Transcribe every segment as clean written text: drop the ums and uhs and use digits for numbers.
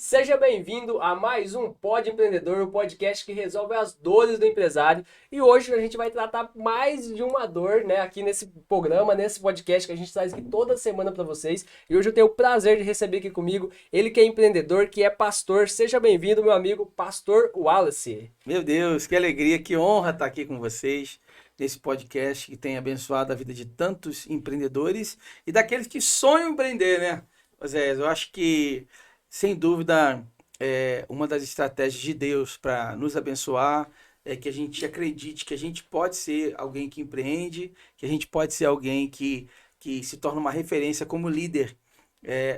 Seja bem-vindo a mais um Pod Empreendedor, o podcast que resolve as dores do empresário. E hoje a gente vai tratar mais de uma dor, né, aqui nesse programa, nesse podcast que a gente traz aqui toda semana para vocês. E hoje eu tenho o prazer de receber aqui comigo ele que é empreendedor, que é pastor. Seja bem-vindo, meu amigo, Pastor Wallace. Meu Deus, que alegria, que honra estar aqui com vocês nesse podcast que tem abençoado a vida de tantos empreendedores e daqueles que sonham empreender, né? Zé, eu acho que, sem dúvida, uma das estratégias de Deus para nos abençoar é que a gente acredite que a gente pode ser alguém que empreende, que a gente pode ser alguém que se torna uma referência como líder.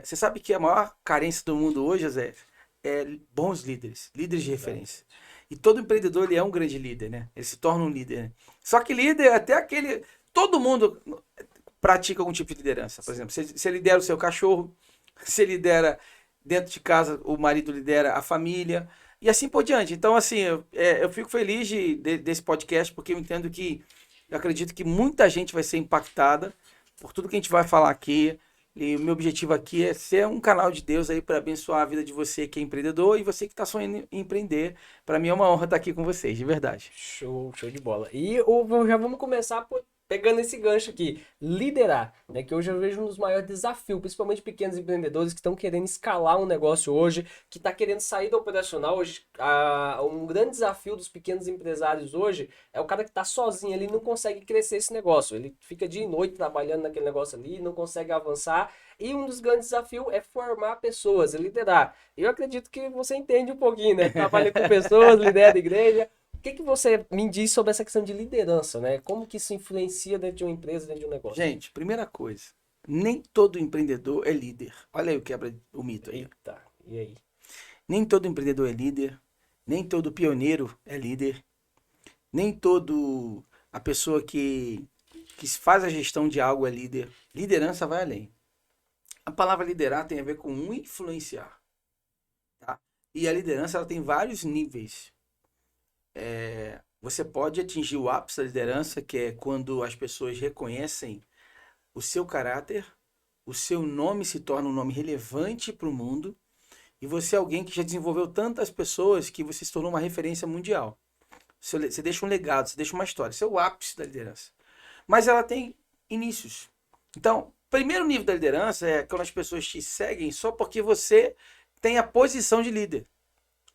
Você sabe que a maior carência do mundo hoje, Zé, é bons líderes, líderes de referência. E todo empreendedor ele é um grande líder, né? Ele se torna um líder, né? Só que líder, até aquele. Todo mundo pratica algum tipo de liderança. Por exemplo, você lidera o seu cachorro, você lidera dentro de casa, o marido lidera a família, e assim por diante. Então, assim, eu fico feliz desse podcast, porque eu entendo que. Eu acredito que muita gente vai ser impactada por tudo que a gente vai falar aqui. E o meu objetivo aqui é ser um canal de Deus aí para abençoar a vida de você que é empreendedor e você que está sonhando em empreender. Para mim é uma honra estar aqui com vocês, de verdade. Show, show de bola. E já vamos começar pegando esse gancho aqui, liderar, né? Que hoje eu vejo um dos maiores desafios, principalmente pequenos empreendedores que estão querendo escalar um negócio hoje, que está querendo sair do operacional hoje. Um grande desafio dos pequenos empresários hoje é o cara que está sozinho ali e não consegue crescer esse negócio. Ele fica dia e noite trabalhando naquele negócio ali, não consegue avançar. E um dos grandes desafios é formar pessoas, é liderar. Eu acredito que você entende um pouquinho, né? Trabalha com pessoas, lidera a igreja. O que que você me diz sobre essa questão de liderança, né? Como que isso influencia dentro de uma empresa, dentro de um negócio? Gente, primeira coisa, nem todo empreendedor é líder. Olha aí o quebra o mito aí. Eita, e aí? Nem todo empreendedor é líder, nem todo pioneiro é líder, nem todo a pessoa que faz a gestão de algo é líder. Liderança vai além. A palavra liderar tem a ver com influenciar, tá? E a liderança ela tem vários níveis. Você pode atingir o ápice da liderança, que é quando as pessoas reconhecem o seu caráter, o seu nome se torna um nome relevante para o mundo, e você é alguém que já desenvolveu tantas pessoas que você se tornou uma referência mundial. Você deixa um legado, você deixa uma história. Esse é o ápice da liderança. Mas ela tem inícios. Então, primeiro nível da liderança é quando as pessoas te seguem só porque você tem a posição de líder.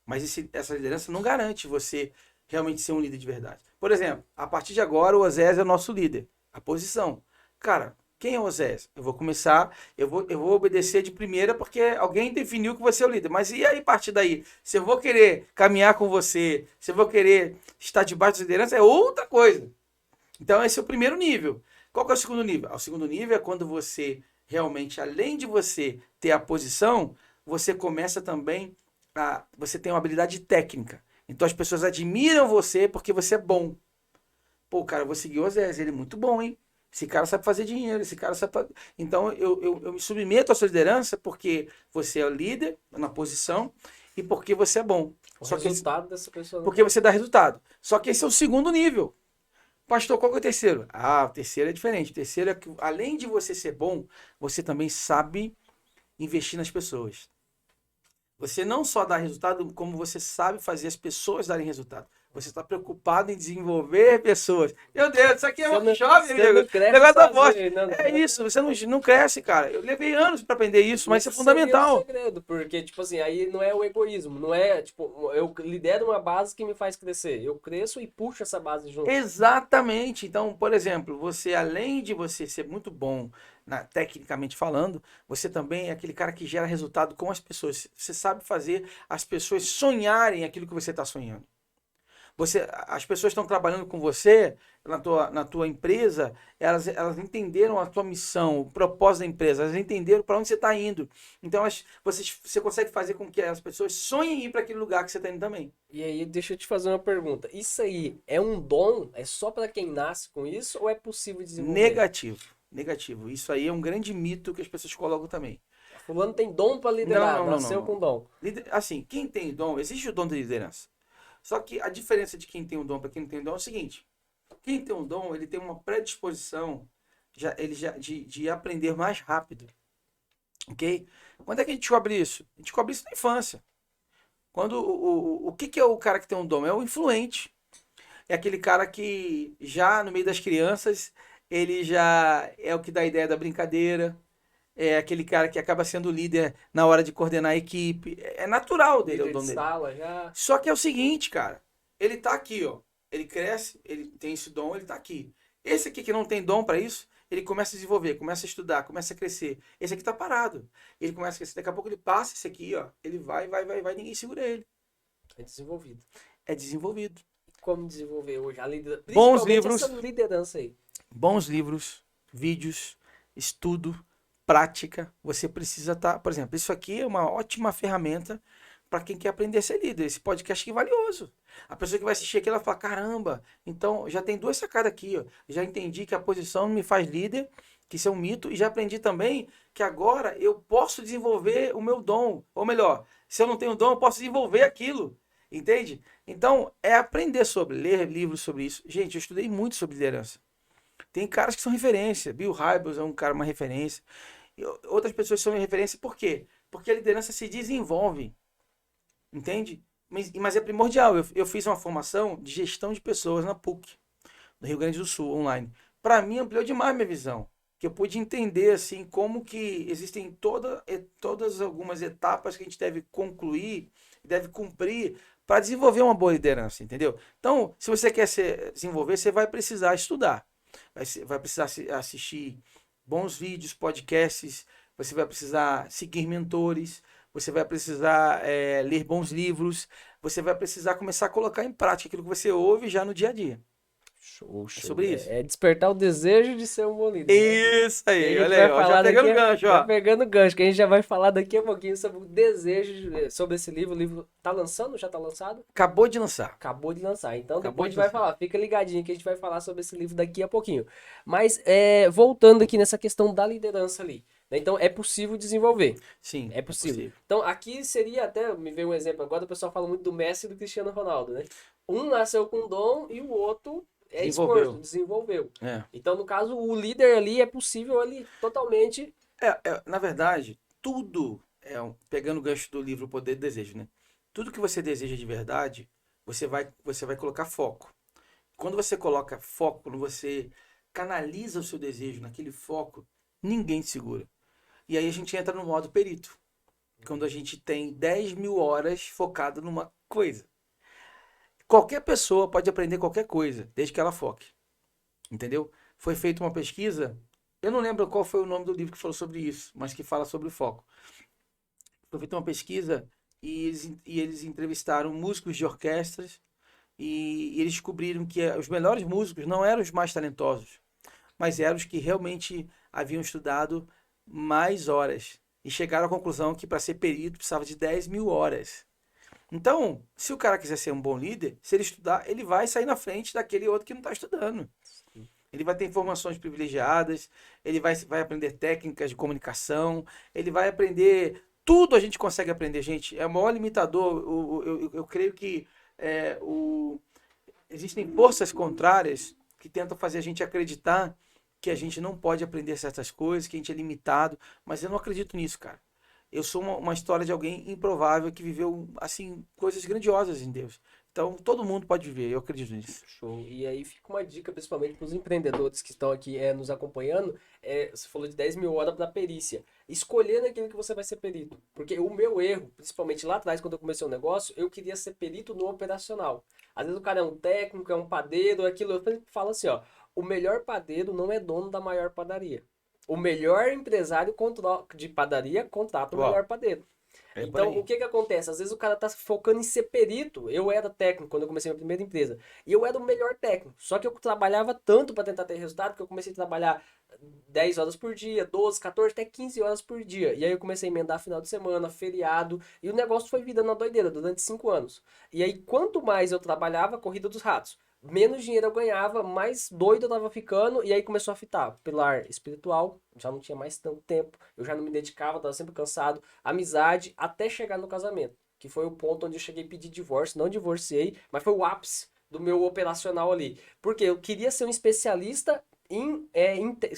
Mas essa liderança não garante você realmente ser um líder de verdade. Por exemplo, a partir de agora o Osés é o nosso líder. A posição. Cara, quem é o Osés? Eu vou começar, eu vou obedecer de primeira porque alguém definiu que você é o líder. Mas e aí, a partir daí? Se eu vou querer caminhar com você, se eu vou querer estar debaixo da liderança, é outra coisa. Então esse é o primeiro nível. Qual que é o segundo nível? O segundo nível é quando você realmente, além de você ter a posição, você começa também você tem uma habilidade técnica. Então as pessoas admiram você porque você é bom. Pô, cara, eu vou seguir o Osés, ele é muito bom, hein? Esse cara sabe fazer dinheiro, esse cara sabe. Então eu me submeto à sua liderança porque você é o líder na posição e porque você é bom. O Só que resultado dessa pessoa não porque tá. você dá resultado. Só que esse é o segundo nível. Pastor, qual que é o terceiro? O terceiro é diferente. O terceiro é que, além de você ser bom, você também sabe investir nas pessoas. Você não só dá resultado, como você sabe fazer as pessoas darem resultado. Você está preocupado em desenvolver pessoas. Meu Deus, isso aqui é um jovem, Você não amigo. cresce Negócio da voz. sozinho, não. É isso, você não cresce, cara. Eu levei anos para aprender isso, mas isso é Esse seria o fundamental. segredo, porque, tipo assim, aí não é o egoísmo, não é, tipo, eu lidero uma base que me faz crescer. Eu cresço e puxo essa base junto. Exatamente. Então, por exemplo, você, além de você ser muito bom tecnicamente falando, você também é aquele cara que gera resultado com as pessoas. Você sabe fazer as pessoas sonharem aquilo que você está sonhando. As pessoas estão trabalhando com você na tua empresa, elas entenderam a tua missão, o propósito da empresa, elas entenderam para onde você está indo. Então você consegue fazer com que as pessoas sonhem em ir para aquele lugar que você está indo também. E aí, deixa eu te fazer uma pergunta. Isso aí é um dom? É só para quem nasce com isso ou é possível desenvolver? Negativo, negativo. Isso aí é um grande mito que as pessoas colocam também. Fulano tem dom para Não, liderar, não, não, não, nasceu não. com dom. Assim, quem tem dom, existe o dom de liderança. Só que a diferença de quem tem um dom para quem não tem um dom é o seguinte: quem tem um dom, ele tem uma predisposição de aprender mais rápido. Ok? Quando é que a gente descobre isso? A gente descobre isso na infância. Quando o que, que é o cara que tem um dom? É o influente. É aquele cara que já no meio das crianças, ele já é o que dá a ideia da brincadeira. É aquele cara que acaba sendo líder na hora de coordenar a equipe. É natural dele, é o Líder de dom dele. sala já. Só que é o seguinte, cara. Ele tá aqui, ó. Ele cresce, ele tem esse dom, ele tá aqui. Esse aqui que não tem dom para isso, ele começa a desenvolver, começa a estudar, começa a crescer. Esse aqui tá parado. Ele começa a crescer. Daqui a pouco ele passa esse aqui, ó. Ele vai, ninguém segura ele. É desenvolvido. É desenvolvido. Como desenvolver hoje a liderança? Bons Principalmente essa livros, liderança aí. bons livros, vídeos, estudo, prática. Você precisa estar, por exemplo, isso aqui é uma ótima ferramenta para quem quer aprender a ser líder. Esse podcast aqui é valioso. A pessoa que vai assistir aqui, ela fala, caramba, então já tem duas sacadas aqui, ó. Já entendi que a posição me faz líder, que isso é um mito, e já aprendi também que agora eu posso desenvolver o meu dom. Ou melhor, se eu não tenho dom, eu posso desenvolver aquilo. Entende? Então, é aprender sobre, ler livros sobre isso. Gente, eu estudei muito sobre liderança. Tem caras que são referência. Bill Hybels é um cara, uma referência. E outras pessoas são referência por quê? Porque a liderança se desenvolve. Entende? Mas é primordial. Eu fiz uma formação de gestão de pessoas na PUC, no Rio Grande do Sul, online. Para mim, ampliou demais minha visão. Que eu pude entender assim como que existem todas algumas etapas que a gente deve concluir, deve cumprir para desenvolver uma boa liderança, entendeu? Então, se você quer desenvolver, você vai precisar estudar, vai precisar assistir bons vídeos, podcasts, você vai precisar seguir mentores, você vai precisar ler bons livros, você vai precisar começar a colocar em prática aquilo que você ouve já no dia a dia. Show, É show. sobre isso. É despertar o desejo de ser um bom líder, né? Isso E a aí, gente olha vai aí, ó, já falar pegando o daqui, gancho, já ó. pegando o gancho, que a gente já vai falar daqui a pouquinho sobre o desejo sobre esse livro. O livro tá lançando? Já tá lançado? Acabou de lançar. Acabou de lançar. Então Acabou depois a de gente vai lançar. falar. Fica ligadinho que a gente vai falar sobre esse livro daqui a pouquinho. Mas voltando aqui nessa questão da liderança ali, né? Então é possível desenvolver. Sim, É é possível. possível. Então aqui seria até, me veio um exemplo agora, o pessoal fala muito do Messi e do Cristiano Ronaldo, né? Um nasceu com dom e o outro é esforço, Desenvolveu. desenvolveu. É. Então, no caso, o líder ali é possível ali totalmente. Na verdade, tudo, pegando o gancho do livro O Poder do Desejo, né? Tudo que você deseja de verdade, você vai colocar foco. Quando você coloca foco, quando você canaliza o seu desejo naquele foco, ninguém te segura. E aí a gente entra no modo perito. Quando a gente tem 10 mil horas focado numa coisa. Qualquer pessoa pode aprender qualquer coisa, desde que ela foque. Entendeu? Foi feita uma pesquisa, eu não lembro qual foi o nome do livro que falou sobre isso, mas que fala sobre o foco. Foi feita uma pesquisa e eles entrevistaram músicos de orquestras e eles descobriram que os melhores músicos não eram os mais talentosos, mas eram os que realmente haviam estudado mais horas. E chegaram à conclusão que para ser perito precisava de 10 mil horas. Então, se o cara quiser ser um bom líder, se ele estudar, ele vai sair na frente daquele outro que não está estudando. Ele vai ter informações privilegiadas, ele vai aprender técnicas de comunicação, ele vai aprender. Tudo a gente consegue aprender, gente. É o maior limitador. Eu creio que é, o, existem forças contrárias que tentam fazer a gente acreditar que a gente não pode aprender certas coisas, que a gente é limitado, mas eu não acredito nisso, cara. Eu sou uma história de alguém improvável que viveu assim coisas grandiosas em Deus. Então todo mundo pode viver, eu acredito nisso. Show. E aí fica uma dica, principalmente para os empreendedores que estão aqui nos acompanhando. Você falou de 10 mil horas para perícia. Escolher naquilo que você vai ser perito. Porque o meu erro, principalmente lá atrás, quando eu comecei o negócio, eu queria ser perito no operacional. Às vezes o cara é um técnico, é um padeiro, aquilo. Eu sempre falo assim, ó. O melhor padeiro não é dono da maior padaria. O melhor empresário de padaria contrata o Uau, melhor padeiro. é por Então, o aí. que que acontece? Às vezes o cara tá focando em ser perito. Eu era técnico quando eu comecei minha primeira empresa. E eu era o melhor técnico. Só que eu trabalhava tanto para tentar ter resultado que eu comecei a trabalhar 10 horas por dia, 12, 14, até 15 horas por dia. E aí eu comecei a emendar final de semana, feriado. E o negócio foi virando uma doideira durante 5 anos. E aí, quanto mais eu trabalhava, corrida dos ratos. Menos dinheiro eu ganhava, mais doido eu tava ficando, e aí começou a fitar. Pilar espiritual, já não tinha mais tanto tempo, eu já não me dedicava, tava sempre cansado. Amizade, até chegar no casamento, que foi o ponto onde eu cheguei a pedir divórcio. Não divorciei, mas foi o ápice do meu operacional ali. Porque eu queria ser um especialista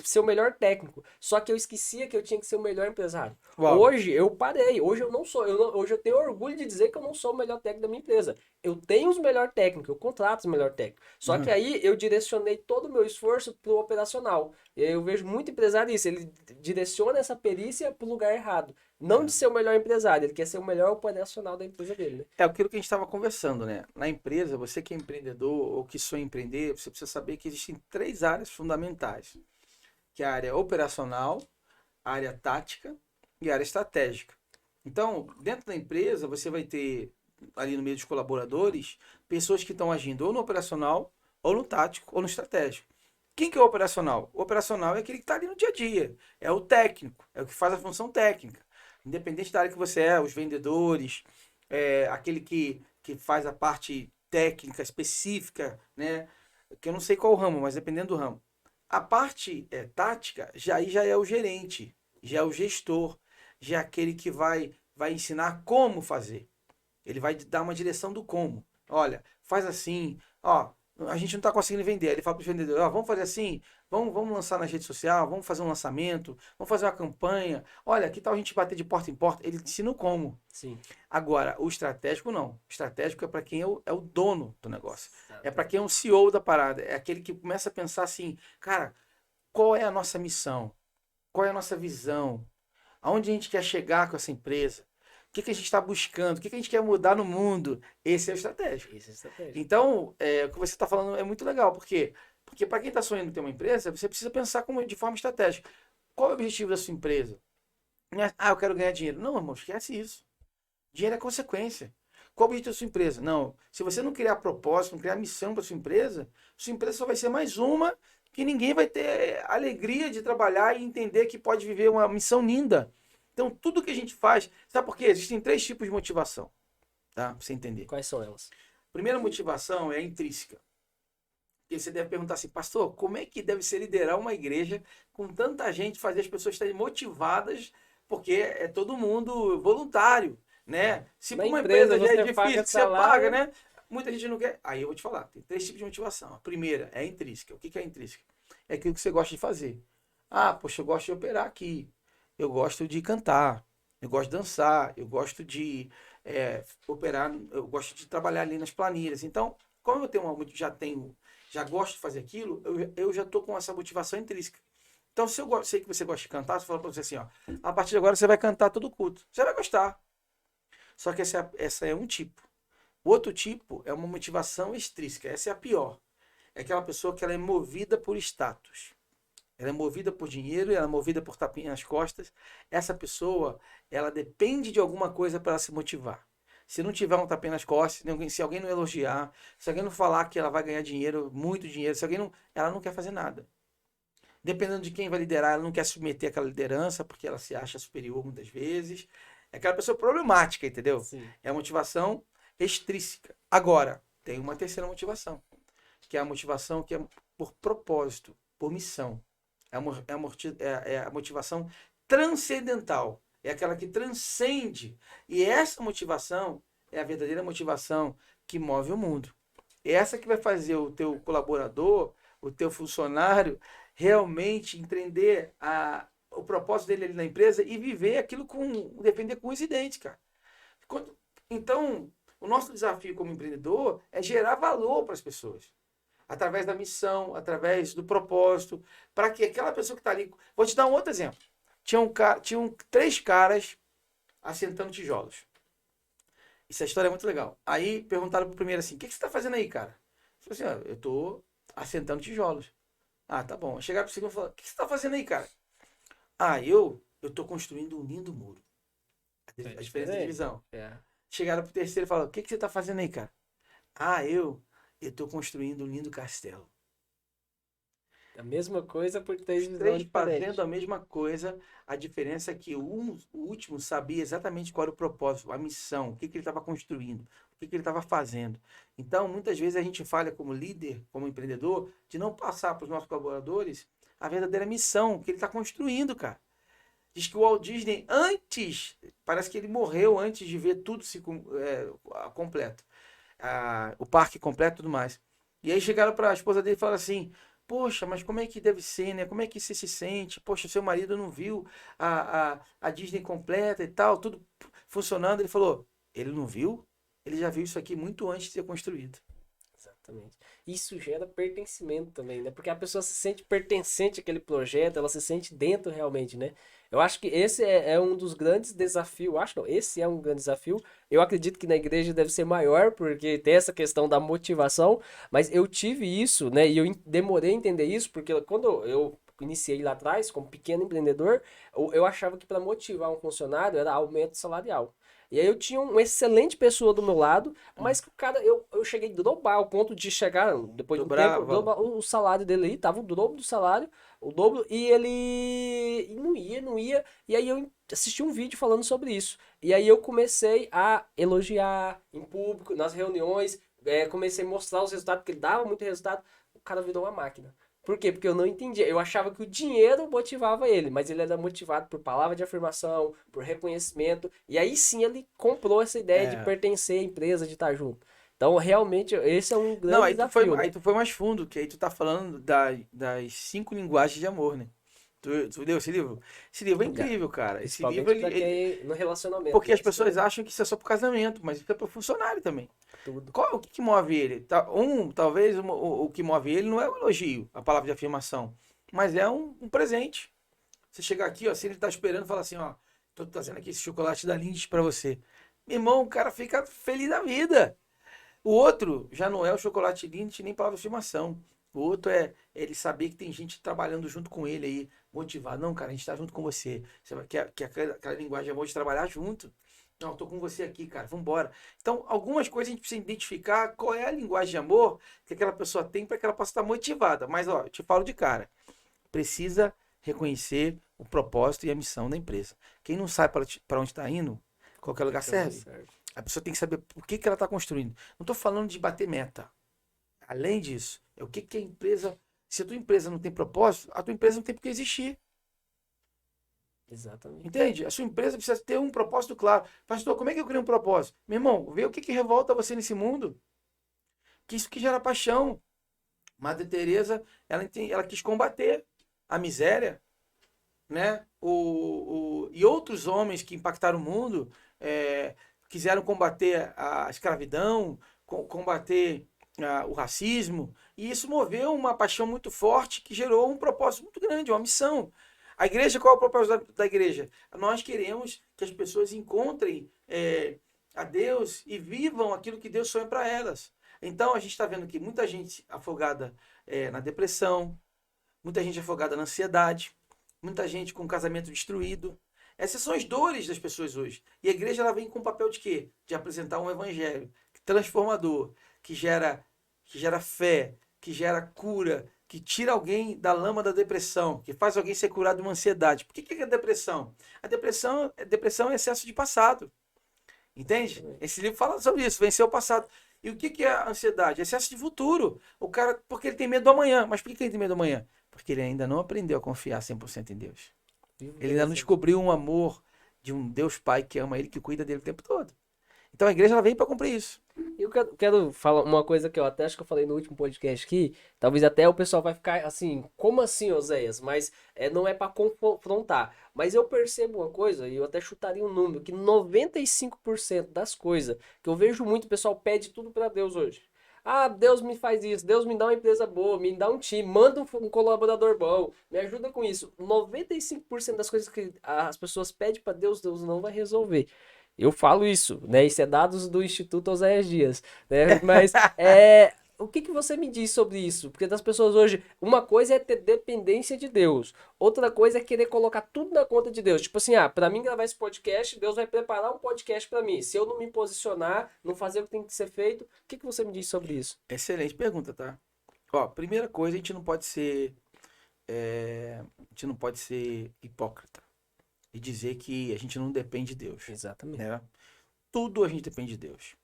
ser o melhor técnico. Só que eu esquecia que eu tinha que ser o melhor empresário. Uau. Hoje eu parei. Hoje eu não sou. Hoje eu tenho orgulho de dizer que eu não sou o melhor técnico da minha empresa. Eu tenho os melhores técnicos, eu contrato os melhores técnicos. Só que Uhum. aí eu direcionei todo o meu esforço pro operacional. E aí eu vejo muito empresário isso. Ele direciona essa perícia pro lugar errado. Não de ser o melhor empresário, ele quer ser o melhor operacional da empresa dele, né? É aquilo que a gente estava conversando, né? Na empresa, você que é empreendedor ou que sonha em empreender, você precisa saber que existem três áreas fundamentais, que é a área operacional, a área tática e a área estratégica. Então, dentro da empresa, você vai ter ali no meio dos colaboradores pessoas que estão agindo ou no operacional, ou no tático, ou no estratégico. Quem que é o operacional? O operacional é aquele que está ali no dia a dia, é o técnico, é o que faz a função técnica. Independente da área que você é, os vendedores, aquele que faz a parte técnica específica, né? Que eu não sei qual o ramo, mas dependendo do ramo. A parte tática, aí já é o gerente, já é o gestor, já é aquele que vai ensinar como fazer. Ele vai dar uma direção do como. Olha, faz assim, ó, a gente não está conseguindo vender. Aí ele fala para os vendedores, ó, vamos fazer assim, vamos lançar na rede social, vamos fazer um lançamento, vamos fazer uma campanha. Olha, que tal a gente bater de porta em porta? Ele ensina o como. Sim. Agora, o estratégico não. O estratégico é para quem é o dono do negócio. É para Exato. quem é o CEO da parada. É aquele que começa a pensar assim, cara, qual é a nossa missão? Qual é a nossa visão? Aonde a gente quer chegar com essa empresa? O que a gente está buscando? O que a gente quer mudar no mundo? Esse é o estratégico. Isso é estratégia. Então, o que você está falando é muito legal. Por quê? Porque para quem está sonhando em ter uma empresa, você precisa pensar de forma estratégica. Qual é o objetivo da sua empresa? Não é, eu quero ganhar dinheiro. Não, irmão, esquece isso. Dinheiro é consequência. Qual o objetivo da sua empresa? Não, se você não criar propósito, não criar missão para sua empresa só vai ser mais uma que ninguém vai ter alegria de trabalhar e entender que pode viver uma missão linda. Então, tudo que a gente faz, sabe por quê? Existem três tipos de motivação, tá? Pra você entender. Quais são elas? Primeira motivação é a intrínseca. E você deve perguntar assim, pastor, como é que deve ser liderar uma igreja com tanta gente, fazer as pessoas estarem motivadas, porque é todo mundo voluntário, né? Se Na para uma empresa empresa já é você difícil, paga que você paga, salário. né? Muita gente não quer. Aí eu vou te falar, tem três tipos de motivação. A primeira é a intrínseca. O que é a intrínseca? É aquilo que você gosta de fazer. Ah, poxa, eu gosto de operar aqui. Eu gosto de cantar. Eu gosto de dançar. Eu gosto de operar. Eu gosto de trabalhar ali nas planilhas. Então, como eu já gosto de fazer aquilo, eu já estou com essa motivação intrínseca. Então, se eu sei que você gosta de cantar, você fala para você assim, ó, a partir de agora você vai cantar todo culto. Você vai gostar. Só que essa é um tipo. O outro tipo é uma motivação extrínseca. Essa é a pior. É aquela pessoa que ela é movida por status. Ela é movida por dinheiro, ela é movida por tapinha nas costas. Essa pessoa, ela depende de alguma coisa para se motivar. Se não tiver um tapinha nas costas, se alguém não elogiar, se alguém não falar que ela vai ganhar dinheiro, muito dinheiro, se alguém não, ela não quer fazer nada. Dependendo de quem vai liderar, ela não quer submeter aquela liderança porque ela se acha superior muitas vezes. É aquela pessoa problemática, entendeu? Sim. É a motivação extrínseca. Agora, tem uma terceira motivação, que é a motivação que é por propósito, por missão. É a motivação transcendental. É aquela que transcende. E essa motivação é a verdadeira motivação que move o mundo. É essa que vai fazer o teu colaborador, o teu funcionário, realmente entender o propósito dele ali na empresa e viver aquilo defender com os dentes, cara. Então, o nosso desafio como empreendedor é gerar valor para as pessoas através da missão, através do propósito, para que aquela pessoa que está ali. Vou te dar um outro exemplo. Tinham três caras assentando tijolos. Essa história é muito legal. Aí perguntaram pro primeiro assim: o que você está fazendo aí, cara? Ele falou assim: eu estou assentando tijolos. Ah, tá bom. Chegaram pro segundo e falaram: o que você está fazendo aí, cara? Ah, eu estou construindo um lindo muro. A diferença de Diferente. divisão. É. Chegaram pro terceiro e falaram: o que você está fazendo aí, cara? Ah, eu estou construindo um lindo castelo. A mesma coisa por três Os visões três diferentes. fazendo a mesma coisa, a diferença é que o último sabia exatamente qual era o propósito, a missão, o que ele estava construindo, o que ele estava fazendo. Então, muitas vezes a gente falha como líder, como empreendedor, de não passar para os nossos colaboradores a verdadeira missão que ele está construindo, cara. Diz que o Walt Disney, parece que ele morreu antes de ver tudo completo. O parque completo e tudo mais. E aí chegaram para a esposa dele e falaram assim: Poxa, mas como é que deve ser, né? Como é que você se sente? Poxa, seu marido não viu a Disney completa e tal, tudo funcionando. Ele falou, ele não viu? Ele já viu isso aqui muito antes de ser construído. Exatamente. Isso gera pertencimento também, né? Porque a pessoa se sente pertencente àquele projeto, ela se sente dentro realmente, né? Eu acho que esse é um dos grandes desafios. Acho não, esse é um grande desafio. Eu acredito que na igreja deve ser maior, porque tem essa questão da motivação, mas eu tive isso, né? E eu demorei a entender isso, porque quando eu iniciei lá atrás, como pequeno empreendedor, eu achava que para motivar um funcionário era aumento salarial. E aí eu tinha uma excelente pessoa do meu lado, mas que o cara, eu cheguei a dobrar, ao ponto de chegar, depois de um tempo, Dobrava. dobrar o salário dele aí, tava o dobro do salário, o dobro, e ele e não ia. E aí eu assisti um vídeo falando sobre isso. E aí eu comecei a elogiar em público, nas reuniões, comecei a mostrar os resultados, porque ele dava muito resultado, o cara virou uma máquina. Por quê? Porque eu não entendia. Eu achava que o dinheiro motivava ele, mas ele era motivado por palavra de afirmação, por reconhecimento. E aí sim ele comprou essa ideia de É. pertencer à empresa, de estar junto. Então, realmente, esse é um Não, grande desafio, né? aí tu foi mais fundo, que aí tu tá falando das 5 linguagens de amor, né? Tu leu esse livro? Esse livro é Já. incrível, cara. Esse livro, Principalmente para quem no relacionamento, porque né? as Isso pessoas é acham que isso é só pro casamento, mas isso é pro funcionário também. tudo. O que que move ele? Talvez o que move ele não é o elogio, a palavra de afirmação, mas é um presente. Você chegar aqui, ó, se ele tá esperando, fala assim, ó, tô trazendo aqui esse chocolate da Lindt pra você. Meu irmão, o cara fica feliz da vida. O outro já não é o chocolate Lindt nem palavra de afirmação. O outro é ele saber que tem gente trabalhando junto com ele aí, motivado. Não, cara, a gente tá junto com você. Você vai, que aquela linguagem de amor de trabalhar junto. Não, eu tô com você aqui, cara, vambora. Então, algumas coisas a gente precisa identificar qual é a linguagem de amor que aquela pessoa tem para que ela possa estar motivada. Mas, ó, eu te falo de cara, precisa reconhecer o propósito e a missão da empresa. Quem não sabe para onde está indo, qualquer lugar Então, serve. A pessoa tem que saber por que ela está construindo. Não estou falando de bater meta. Além disso, é o que a empresa. Se a tua empresa não tem propósito, a tua empresa não tem por que existir. Exatamente. Entende? A sua empresa precisa ter um propósito claro. Pastor, como é que eu crio um propósito? Meu irmão, vê o que revolta você nesse mundo. Que isso que gera paixão. Madre Teresa, ela quis combater a miséria, né? E outros homens que impactaram o mundo quiseram combater a escravidão, combater o racismo, e isso moveu uma paixão muito forte que gerou um propósito muito grande, uma missão. A igreja, qual é o propósito da igreja? Nós queremos que as pessoas encontrem a Deus e vivam aquilo que Deus sonha para elas. Então a gente está vendo que muita gente afogada na depressão, muita gente afogada na ansiedade, muita gente com casamento destruído. Essas são as dores das pessoas hoje. E a igreja ela vem com o papel de quê? De apresentar um evangelho transformador, que gera fé, que gera cura, que tira alguém da lama da depressão, que faz alguém ser curado de uma ansiedade. Por que é depressão? A depressão é excesso de passado. Entende? Esse livro fala sobre isso, vencer o passado. E o que é a ansiedade? Excesso de futuro. O cara, porque ele tem medo do amanhã. Mas por que ele tem medo do amanhã? Porque ele ainda não aprendeu a confiar 100% em Deus. Ele ainda não descobriu um amor de um Deus Pai que ama ele, que cuida dele o tempo todo. Então a igreja ela vem para cumprir isso. Eu quero falar uma coisa que eu até acho que eu falei no último podcast aqui. Talvez até o pessoal vai ficar assim, como assim, Oséias? Mas não é para confrontar. Mas eu percebo uma coisa, e eu até chutaria um número, que 95% das coisas que eu vejo muito, o pessoal pede tudo para Deus hoje. Ah, Deus me faz isso, Deus me dá uma empresa boa, me dá um time, manda um colaborador bom, me ajuda com isso. 95% das coisas que as pessoas pedem para Deus, Deus não vai resolver. Eu falo isso, né? Isso é dados do Instituto Oséias Dias, né? Mas o que você me diz sobre isso? Porque das pessoas hoje, uma coisa é ter dependência de Deus, outra coisa é querer colocar tudo na conta de Deus. Tipo assim, para mim gravar esse podcast, Deus vai preparar um podcast para mim. Se eu não me posicionar, não fazer o que tem que ser feito, o que você me diz sobre isso? Excelente pergunta, tá? Ó, primeira coisa, a gente não pode ser hipócrita e dizer que a gente não depende de Deus, Exatamente. né? Tudo a gente depende de Deus.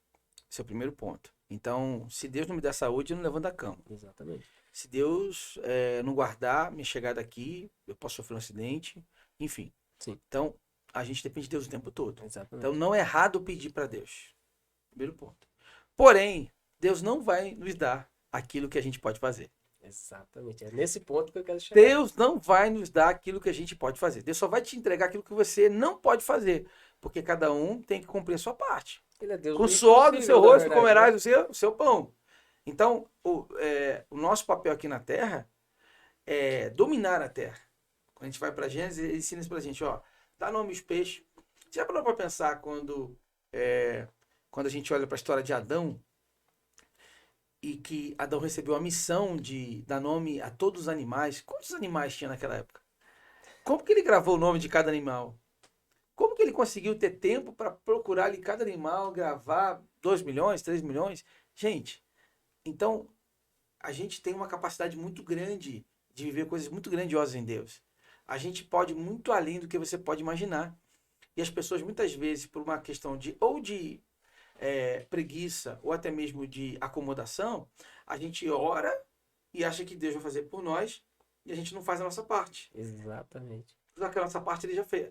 Esse é o primeiro ponto. Então, se Deus não me der saúde, eu não levanto da cama. Exatamente. Se Deus não guardar minha chegada aqui, eu posso sofrer um acidente, enfim. Sim. Então, a gente depende de Deus o tempo todo. Exatamente. Então, não é errado pedir para Deus. Primeiro ponto. Porém, Deus não vai nos dar aquilo que a gente pode fazer. Exatamente. É nesse ponto que eu quero chegar. Deus não vai nos dar aquilo que a gente pode fazer. Deus só vai te entregar aquilo que você não pode fazer. Porque cada um tem que cumprir a sua parte. Ele é Deus Com o do suor do seu impossível, na rosto verdade, né? comerás o seu pão. Então, o nosso papel aqui na Terra é dominar a Terra. Quando a gente vai para Gênesis, ele ensina isso pra gente, ó. Dá nome aos peixes. Você já parou para pensar quando a gente olha para a história de Adão e que Adão recebeu a missão de dar nome a todos os animais? Quantos animais tinha naquela época? Como que ele gravou o nome de cada animal? Como que ele conseguiu ter tempo para procurar ali cada animal, gravar 2 milhões, 3 milhões? Gente, então a gente tem uma capacidade muito grande de viver coisas muito grandiosas em Deus. A gente pode ir muito além do que você pode imaginar. E as pessoas muitas vezes, por uma questão de preguiça ou até mesmo de acomodação, a gente ora e acha que Deus vai fazer por nós e a gente não faz a nossa parte. Exatamente. Só que a nossa parte ele já fez.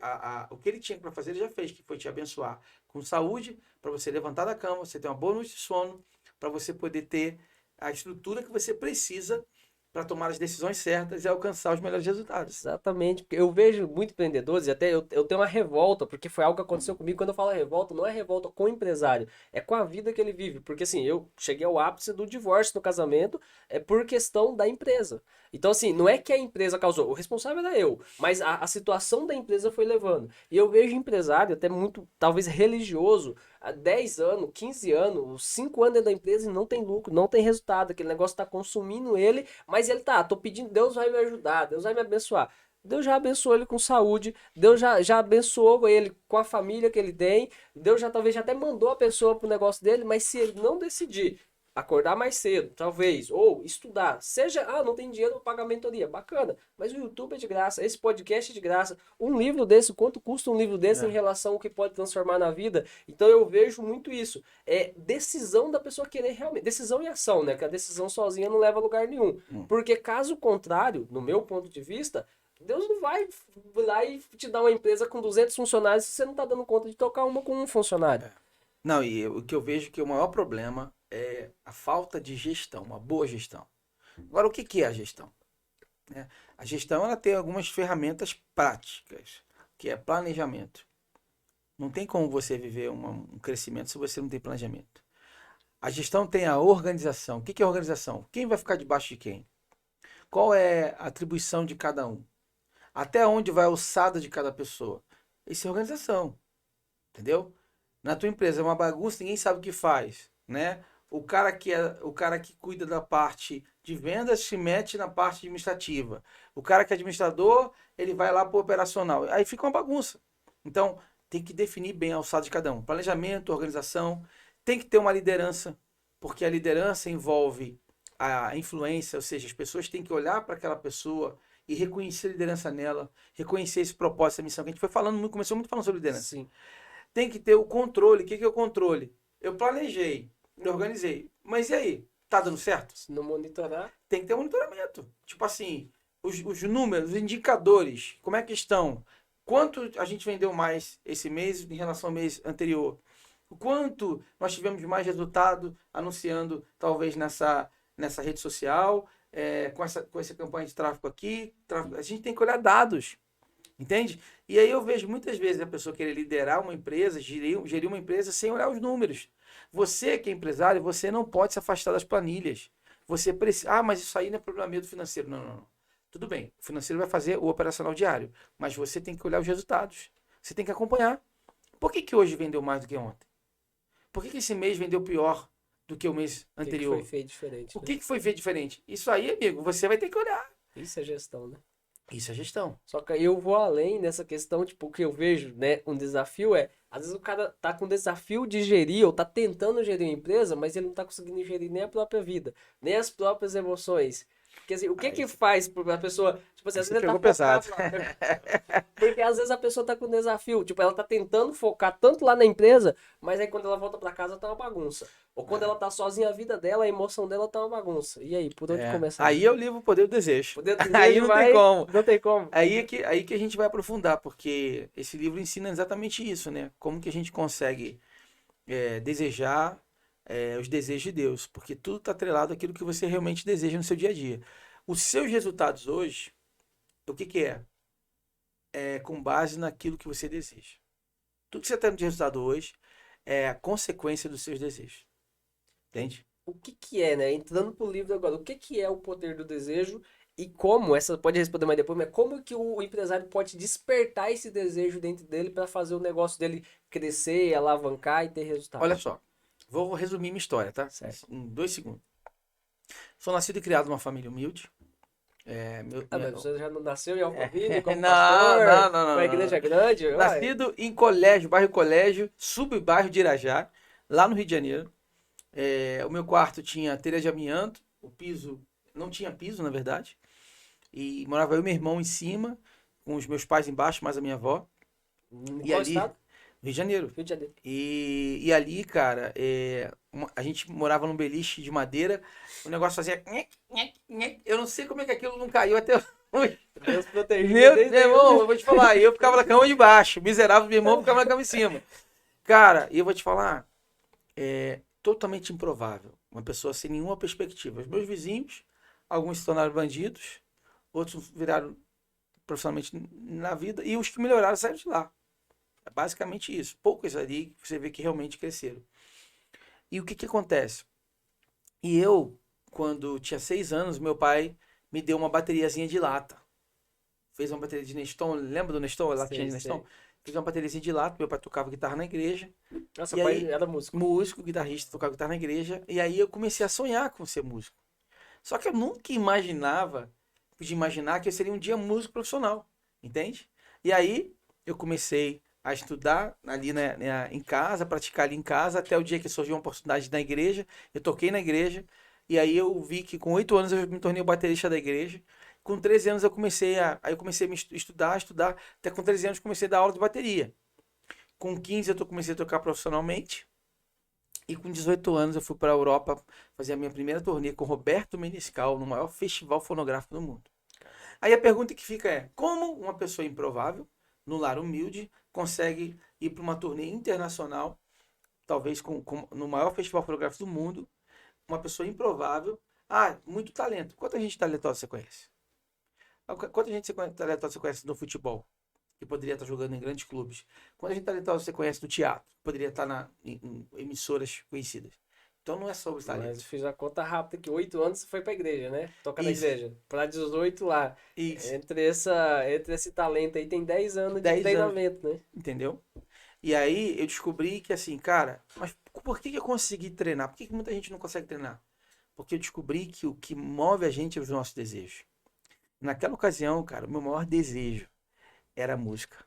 O que ele tinha para fazer, ele já fez, que foi te abençoar com saúde, para você levantar da cama, você ter uma boa noite de sono, para você poder ter a estrutura que você precisa para tomar as decisões certas e alcançar os melhores resultados. Exatamente, porque eu vejo muito empreendedores, e até eu tenho uma revolta, porque foi algo que aconteceu comigo. Quando eu falo revolta, não é revolta com o empresário, é com a vida que ele vive. Porque assim, eu cheguei ao ápice do divórcio no casamento, é por questão da empresa. Então, assim, não é que a empresa causou, o responsável era eu, mas a situação da empresa foi levando. E eu vejo empresário, até muito, talvez religioso, há 10 anos, 15 anos, 5 anos dentro da empresa e não tem lucro, não tem resultado, aquele negócio está consumindo ele, mas ele tá, tô pedindo, Deus vai me ajudar, Deus vai me abençoar. Deus já abençoou ele com saúde, Deus já abençoou ele com a família que ele tem, Deus já talvez já até mandou a pessoa pro negócio dele, mas se ele não decidir acordar mais cedo, talvez, ou estudar, seja, não tem dinheiro para pagar mentoria, bacana, mas o YouTube é de graça, esse podcast é de graça, um livro desse, quanto custa um livro desse em relação ao que pode transformar na vida? Então eu vejo muito isso, é decisão da pessoa querer realmente, decisão e ação, né, que a decisão sozinha não leva a lugar nenhum, porque caso contrário, no meu ponto de vista, Deus não vai lá e te dar uma empresa com 200 funcionários se você não tá dando conta de tocar uma com um funcionário. Não, e o que eu vejo que o maior problema é a falta de gestão, uma boa gestão. Agora, o que é a gestão? A gestão ela tem algumas ferramentas práticas, que é planejamento. Não tem como você viver um crescimento se você não tem planejamento. A gestão tem a organização. O que é a organização? Quem vai ficar debaixo de quem? Qual é a atribuição de cada um? Até onde vai a alçada de cada pessoa? Isso é organização, entendeu? Na tua empresa é uma bagunça, ninguém sabe o que faz, né? O cara que cuida da parte de vendas se mete na parte administrativa. O cara que é administrador, ele vai lá para o operacional. Aí fica uma bagunça. Então, tem que definir bem a alçada de cada um. Planejamento, organização, tem que ter uma liderança, porque a liderança envolve a influência, ou seja, as pessoas têm que olhar para aquela pessoa e reconhecer a liderança nela, reconhecer esse propósito, essa missão que a gente foi falando, começou muito falando sobre liderança. Sim. Tem que ter o controle. O que é o controle? Eu planejei, me organizei, mas e aí? Tá dando certo? Se não monitorar, Tem que ter um monitoramento. Tipo assim, os números, os indicadores, como é que estão? Quanto a gente vendeu mais esse mês em relação ao mês anterior? O quanto nós tivemos mais resultado anunciando, talvez, nessa rede social, com essa campanha de tráfego aqui. A gente tem que olhar dados, entende? E aí eu vejo muitas vezes a pessoa querer liderar uma empresa, gerir uma empresa sem olhar os números. Você que é empresário, você não pode se afastar das planilhas. Você precisa, mas isso aí não é problema meu do financeiro. Não. Tudo bem, o financeiro vai fazer o operacional diário, mas você tem que olhar os resultados. Você tem que acompanhar. Por que hoje vendeu mais do que ontem? Por que esse mês vendeu pior do que o mês anterior? O que foi feito diferente? O que foi feito diferente? Isso aí, amigo, você vai ter que olhar. Isso é gestão, né? Isso é gestão. Só que aí eu vou além nessa questão, tipo, o que eu vejo, né, um desafio às vezes o cara tá com desafio de gerir, ou tá tentando gerir uma empresa, mas ele não tá conseguindo gerir nem a própria vida, nem as próprias emoções. Porque assim, o que faz pra pessoa, tipo assim, às vezes pegou ele tá pesado. focado lá, porque às vezes a pessoa tá com desafio, tipo, ela tá tentando focar tanto lá na empresa, mas aí quando ela volta pra casa tá uma bagunça. Ou quando ela tá sozinha, a vida dela, a emoção dela tá uma bagunça. E aí, por onde começar? Aí é o livro Poder do Desejo. Poder do Aí desejo não tem como. Não tem como. Aí que a gente vai aprofundar, porque esse livro ensina exatamente isso, né? Como que a gente consegue desejar, os desejos de Deus, porque tudo está atrelado àquilo que você realmente deseja no seu dia a dia. Os seus resultados hoje, o que que é? É com base naquilo que você deseja. Tudo que você está tendo de resultado hoje é a consequência dos seus desejos. Entende? O que que é, né? Entrando pro livro agora, o que que é o poder do desejo e como, essa pode responder mais depois, mas como que o empresário pode despertar esse desejo dentro dele para fazer o negócio dele crescer, alavancar e ter resultado? Olha só, vou resumir minha história, tá? Certo. Em 2 segundos. Sou nascido e criado numa família humilde. Mas você já não nasceu em Alphaville como Não, pastor, não, não, com a não, igreja não. grande? Uai. Nascido em colégio, bairro Colégio, subbairro de Irajá, lá no Rio de Janeiro. O meu quarto tinha telha de amianto, o piso não tinha piso, na verdade. E morava eu e meu irmão em cima, com os meus pais embaixo, mais a minha avó. Em E qual ali, estado? Rio de Janeiro. Rio de Janeiro. E ali, cara, a gente morava num beliche de madeira, o negócio fazia. Eu não sei como é que aquilo não caiu até hoje. Deus protegia Meu desde irmão, eu vou te falar, eu ficava na cama de baixo, miserável, meu irmão ficava na cama de cima. Cara, e eu vou te falar, é totalmente improvável. Uma pessoa sem nenhuma perspectiva. Os meus vizinhos, alguns se tornaram bandidos, outros viraram profissionalmente na vida, e os que melhoraram saíram de lá. É basicamente isso. Poucos ali você vê que realmente cresceram. E o que que acontece? E eu, quando tinha 6 anos, meu pai me deu uma bateriazinha de lata. Fez uma bateria de Neston, lembra do Neston? A latinha Sei, de Neston? sei. Fiz uma bateriazinha de lata, meu pai tocava guitarra na igreja. Nossa, E pai aí, era músico. músico, guitarrista, tocava guitarra na igreja. E aí eu comecei a sonhar com ser músico. Só que eu nunca imaginava, podia imaginar que eu seria um dia músico profissional. Entende? E aí eu comecei a estudar ali em casa, praticar ali em casa, até o dia que surgiu uma oportunidade na igreja. Eu toquei na igreja. E aí eu vi que com 8 anos eu me tornei o baterista da igreja. Com 13 anos eu comecei a me estudar. Até com 13 anos comecei a dar aula de bateria. Com 15 eu comecei a tocar profissionalmente. E com 18 anos eu fui para a Europa fazer a minha primeira turnê com Roberto Menescal no maior festival fonográfico do mundo. Aí a pergunta que fica é: como uma pessoa improvável, no lar humilde, consegue ir para uma turnê internacional, talvez no maior festival fonográfico do mundo, uma pessoa improvável? Ah, muito talento. Quanta gente talentosa você conhece? Quanta gente talentosa você conhece no futebol? Que poderia estar jogando em grandes clubes. Quanta gente talentosa você conhece no teatro? Que poderia estar em emissoras conhecidas. Então não é sobre Mas talento. fiz a conta rápida que 8 anos você foi pra igreja, né? Toca na Isso, igreja. Pra 18 lá. isso. Entre esse talento aí tem 10 anos de 10 anos, treinamento, né? entendeu? E aí eu descobri que assim, cara, mas por que eu consegui treinar? Por que muita gente não consegue treinar? Porque eu descobri que o que move a gente é os nossos desejos. Naquela ocasião, cara, o meu maior desejo era a música.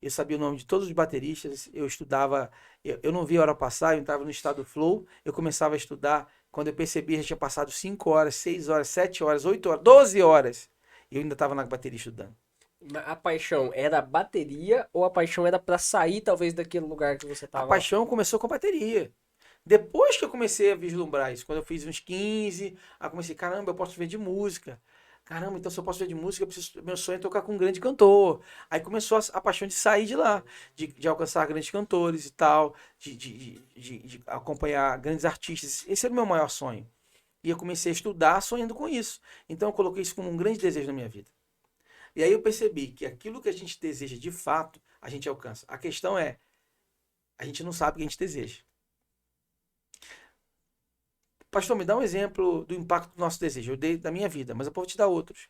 Eu sabia o nome de todos os bateristas, eu estudava, eu não via a hora passar, eu entrava no estado flow, eu começava a estudar, quando eu percebi, já tinha passado 5 horas, 6 horas, 7 horas, 8 horas, 12 horas, e eu ainda estava na bateria estudando. Mas a paixão era a bateria ou a paixão era pra sair talvez daquele lugar que você A tava lá? paixão começou com a bateria. Depois que eu comecei a vislumbrar isso, quando eu fiz uns 15, aí eu comecei, caramba, eu posso viver de música. Caramba, então se eu posso viver de música, meu sonho é tocar com um grande cantor. Aí começou a paixão de sair de lá, de alcançar grandes cantores e tal, de acompanhar grandes artistas. Esse era o meu maior sonho. E eu comecei a estudar sonhando com isso. Então eu coloquei isso como um grande desejo na minha vida. E aí eu percebi que aquilo que a gente deseja de fato, a gente alcança. A questão é, a gente não sabe o que a gente deseja. Pastor, me dá um exemplo do impacto do nosso desejo. Eu dei da minha vida, mas eu posso te dar outros.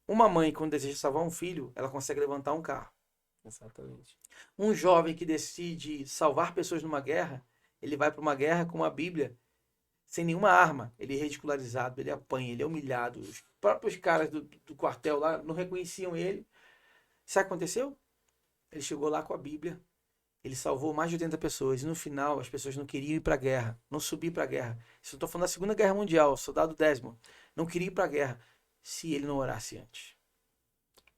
Uma mãe, quando deseja salvar um filho, ela consegue levantar um carro. Exatamente. Um jovem que decide salvar pessoas numa guerra, ele vai para uma guerra com uma Bíblia, sem nenhuma arma. Ele é ridicularizado, ele apanha, ele é humilhado. Os próprios caras do quartel lá não reconheciam ele. Sabe o que aconteceu? Ele chegou lá com a Bíblia, ele salvou mais de 80 pessoas e no final as pessoas não queriam ir para a guerra, não subir para a guerra. Isso eu estou falando da Segunda Guerra Mundial, o soldado Desmond não queria ir para a guerra se ele não orasse antes.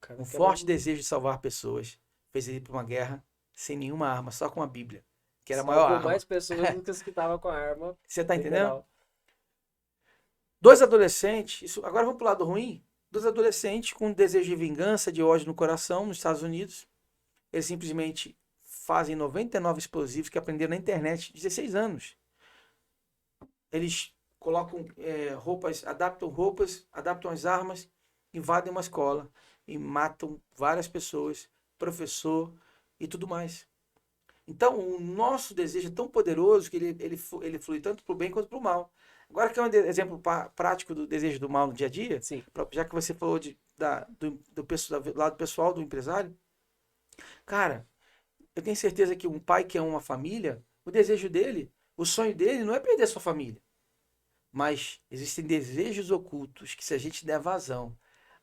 Cara, Um que era forte desejo de salvar pessoas fez ele ir para uma guerra sem nenhuma arma, só com a Bíblia, que era a maior salvou arma. mais pessoas do que os que estavam com a arma, Você está entendendo? literal. Dois adolescentes, agora vamos para o lado ruim. Dois adolescentes com desejo de vingança, de ódio no coração, nos Estados Unidos. Eles simplesmente fazem 99 explosivos que aprenderam na internet, 16 anos. eles colocam roupas, adaptam as armas, invadem uma escola e matam várias pessoas, professor e tudo mais. Então, o nosso desejo é tão poderoso que ele flui tanto para o bem quanto para o mal. Agora, quer um exemplo prático do desejo do mal no dia a dia? Sim. Já que você falou do lado pessoal do empresário, cara, eu tenho certeza que um pai que ama uma família, o desejo dele, o sonho dele não é perder a sua família. Mas existem desejos ocultos que, se a gente der vazão,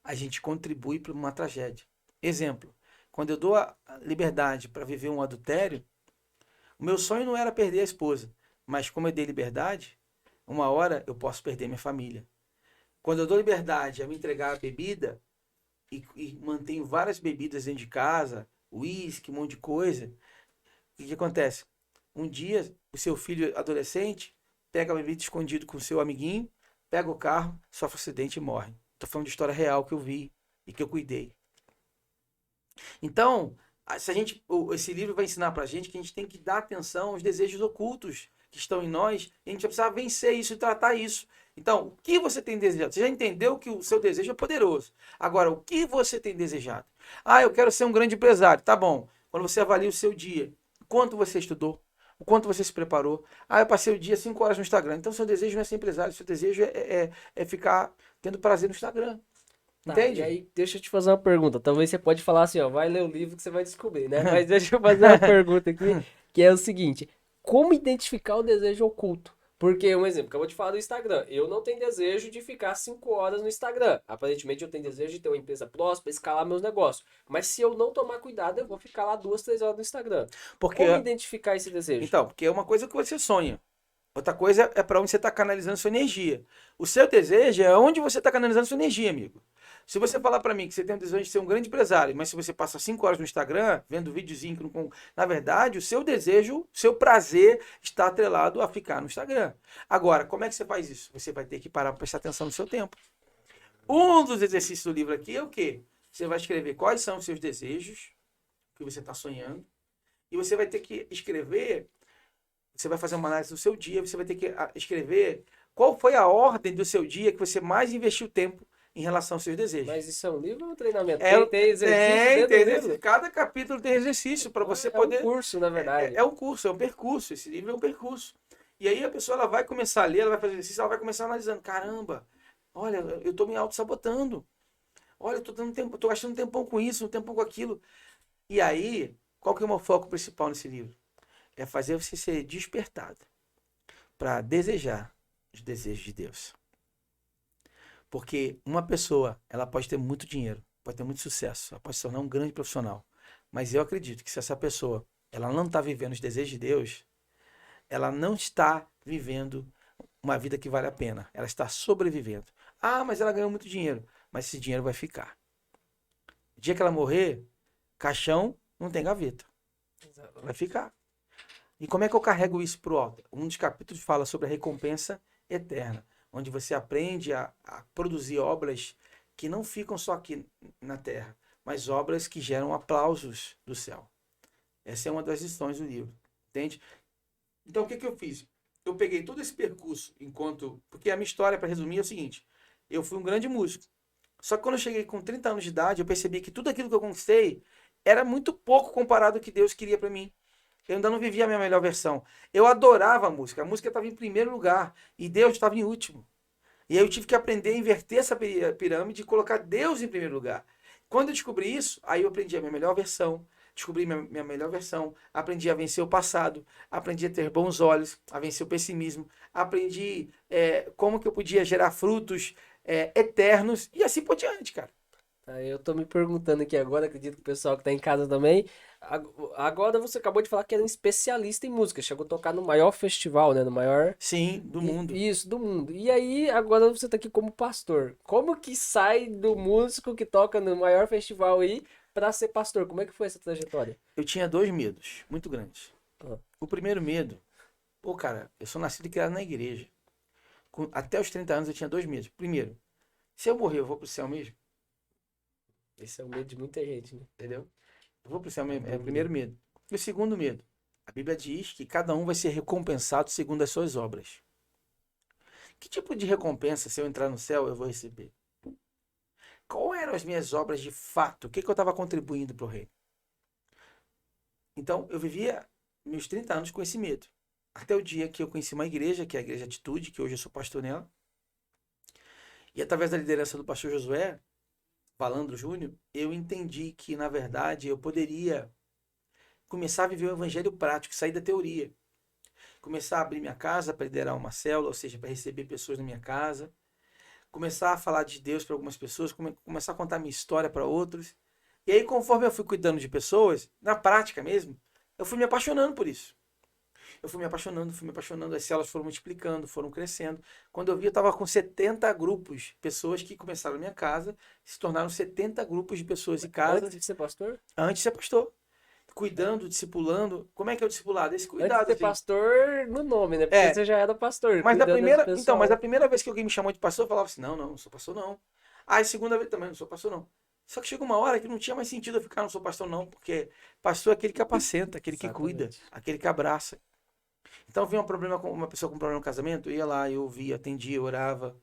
a gente contribui para uma tragédia. Exemplo, quando eu dou a liberdade para viver um adultério, o meu sonho não era perder a esposa, mas como eu dei liberdade, uma hora eu posso perder minha família. Quando eu dou liberdade a me entregar a bebida e mantenho várias bebidas dentro de casa, uísque, um monte de coisa, o que acontece? Um dia, o seu filho adolescente pega a bebida escondido com o seu amiguinho, pega o carro, sofre um acidente e morre. Estou falando de história real que eu vi e que eu cuidei. Então, se a gente, esse livro vai ensinar pra gente que a gente tem que dar atenção aos desejos ocultos que estão em nós, e a gente vai precisar vencer isso e tratar isso. Então, o que você tem desejado? Você já entendeu que o seu desejo é poderoso. Agora, o que você tem desejado? Ah, eu quero ser um grande empresário. Tá bom. Quando você avalia o seu dia, quanto você estudou? O quanto você se preparou? Ah, eu passei o dia 5 horas no Instagram. Então, seu desejo não é ser empresário. Seu desejo é ficar tendo prazer no Instagram. Tá, Entende? e aí, deixa eu te fazer uma pergunta. Talvez você pode falar assim, ó, vai ler o livro que você vai descobrir, né? Mas deixa eu fazer uma pergunta aqui, que é o seguinte: como identificar o desejo oculto? Porque, um exemplo, acabou de falar do Instagram. Eu não tenho desejo de ficar 5 horas no Instagram. Aparentemente, eu tenho desejo de ter uma empresa próspera, escalar meus negócios. Mas se eu não tomar cuidado, eu vou ficar lá 2, 3 horas no Instagram. Porque, Como identificar esse desejo? então, porque é uma coisa que você sonha. Outra coisa é para onde você está canalizando sua energia. O seu desejo é onde você está canalizando sua energia, amigo. Se você falar para mim que você tem o desejo de ser um grande empresário, mas se você passa 5 horas no Instagram, vendo videozinho, na verdade, o seu desejo, seu prazer está atrelado a ficar no Instagram. Agora, como é que você faz isso? Você vai ter que parar para prestar atenção no seu tempo. Um dos exercícios do livro aqui é o quê? Você vai escrever quais são os seus desejos que você está sonhando e você vai ter que escrever. Você vai fazer uma análise do seu dia, você vai ter que escrever qual foi a ordem do seu dia que você mais investiu tempo em relação aos seus desejos. Mas isso é um livro ou um treinamento? Tem exercício dentro do exercício. livro? Cada capítulo tem exercício para você É poder. um curso, na verdade. É um curso, é um percurso. Esse livro é um percurso. E aí a pessoa ela vai começar a ler, ela vai fazer exercício, ela vai começar analisando. Caramba, olha, eu estou me auto-sabotando. Olha, eu estou dando tempo, tô gastando um tempão com isso, um tempão com aquilo. E aí, qual que é o meu foco principal nesse livro? É fazer você ser despertado para desejar os desejos de Deus. Porque uma pessoa, ela pode ter muito dinheiro, pode ter muito sucesso, ela pode se tornar um grande profissional. Mas eu acredito que se essa pessoa, ela não está vivendo os desejos de Deus, ela não está vivendo uma vida que vale a pena. Ela está sobrevivendo. Ah, mas ela ganhou muito dinheiro. Mas esse dinheiro vai ficar. O dia que ela morrer, caixão não tem gaveta. Vai ficar. E como é que eu carrego isso para o alto? Um dos capítulos fala sobre a recompensa eterna, onde você aprende a produzir obras que não ficam só aqui na terra, mas obras que geram aplausos do céu. Essa é uma das lições do livro, entende? Então, o que eu fiz? Eu peguei todo esse percurso porque a minha história, para resumir, é o seguinte: eu fui um grande músico. Só que quando eu cheguei com 30 anos de idade, eu percebi que tudo aquilo que eu conquistei era muito pouco comparado ao que Deus queria para mim. Eu ainda não vivia a minha melhor versão. Eu adorava a música estava em primeiro lugar e Deus estava em último. E aí eu tive que aprender a inverter essa pirâmide e colocar Deus em primeiro lugar. Quando eu descobri isso, aí eu aprendi a minha melhor versão, descobri minha melhor versão, aprendi a vencer o passado, aprendi a ter bons olhos, a vencer o pessimismo, aprendi como que eu podia gerar frutos eternos e assim por diante, cara. Eu tô me perguntando aqui agora, acredito que o pessoal que tá em casa também. Agora você acabou de falar que era um especialista em música, chegou a tocar no maior festival, né? No maior. Sim, do mundo. Isso, do mundo. E aí, agora você tá aqui como pastor. Como que sai do músico que toca no maior festival aí pra ser pastor? Como é que foi essa trajetória? Eu tinha 2 medos muito grandes. Ah. O primeiro medo, cara, eu sou nascido e criado na igreja. Até os 30 anos eu tinha 2 medos. Primeiro, se eu morrer, eu vou pro céu mesmo? Esse é o medo de muita gente, né? Entendeu? Eu vou pro céu mesmo. É o primeiro medo. E o segundo medo, a Bíblia diz que cada um vai ser recompensado segundo as suas obras. Que tipo de recompensa, se eu entrar no céu, eu vou receber? Qual eram as minhas obras de fato? O que eu estava contribuindo para o reino? Então, eu vivia meus 30 anos com esse medo. Até o dia que eu conheci uma igreja, que é a Igreja Atitude, que hoje eu sou pastor nela. E através da liderança do pastor Josué Valandro Júnior, eu entendi que, na verdade, eu poderia começar a viver o evangelho prático, sair da teoria. Começar a abrir minha casa para liderar uma célula, ou seja, para receber pessoas na minha casa. Começar a falar de Deus para algumas pessoas, começar a contar minha história para outros. E aí, conforme eu fui cuidando de pessoas, na prática mesmo, eu fui me apaixonando por isso. Eu fui me apaixonando, as células foram multiplicando, foram crescendo. Quando eu vi, eu estava com 70 grupos, pessoas que começaram na minha casa, se tornaram 70 grupos de pessoas em casa. Antes de ser pastor? Antes de ser pastor. Cuidando, discipulando. Como é que é o discipulado? Esse Antes de cuidado, ser assim. pastor no nome, né? Porque você já era pastor, Mas da cuidando das primeira, pessoas. então, mas a primeira vez que alguém me chamou de pastor, eu falava assim: não, não sou pastor, não. Aí, a segunda vez também, não sou pastor, não. Só que chegou uma hora que não tinha mais sentido eu ficar, não sou pastor, não, porque pastor é aquele que apacenta, aquele que cuida, Exatamente. aquele que abraça. Então, vinha um problema com uma pessoa com problema no casamento, eu ia lá, eu ouvia, atendia, orava.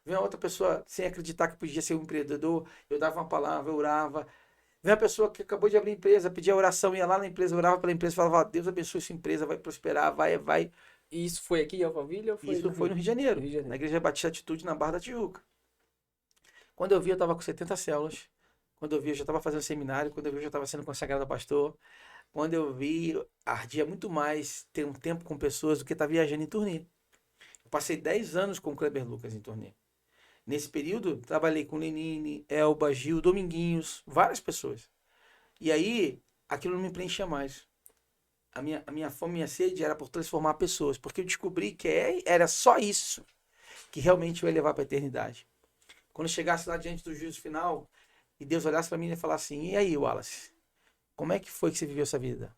Vinha outra pessoa sem acreditar que podia ser um empreendedor, eu dava uma palavra, eu orava. Vinha uma pessoa que acabou de abrir empresa, pedia oração, ia lá na empresa, orava pela empresa, falava: Deus abençoe essa empresa, vai prosperar, vai. E isso foi aqui em Alphaville ou foi Isso no foi Rio? no Rio de No Janeiro, Rio de na Janeiro. Igreja Batista Atitude, na Barra da Tijuca. Quando eu vi, eu estava com 70 células. Quando eu vi, eu já estava fazendo seminário. Quando eu vi, eu já estava sendo consagrado a pastor. Quando eu vi, ardia muito mais ter um tempo com pessoas do que estar viajando em turnê. Eu passei 10 anos com o Kleber Lucas em turnê. Nesse período, trabalhei com Lenine, Elba, Gil, Dominguinhos, várias pessoas. E aí, aquilo não me preenchia mais. A minha fome, minha sede era por transformar pessoas, porque eu descobri que era só isso que realmente eu ia levar para a eternidade. Quando eu chegasse lá diante do juízo final, e Deus olhasse para mim e ia falar assim: e aí, Wallace, como é que foi que você viveu essa vida?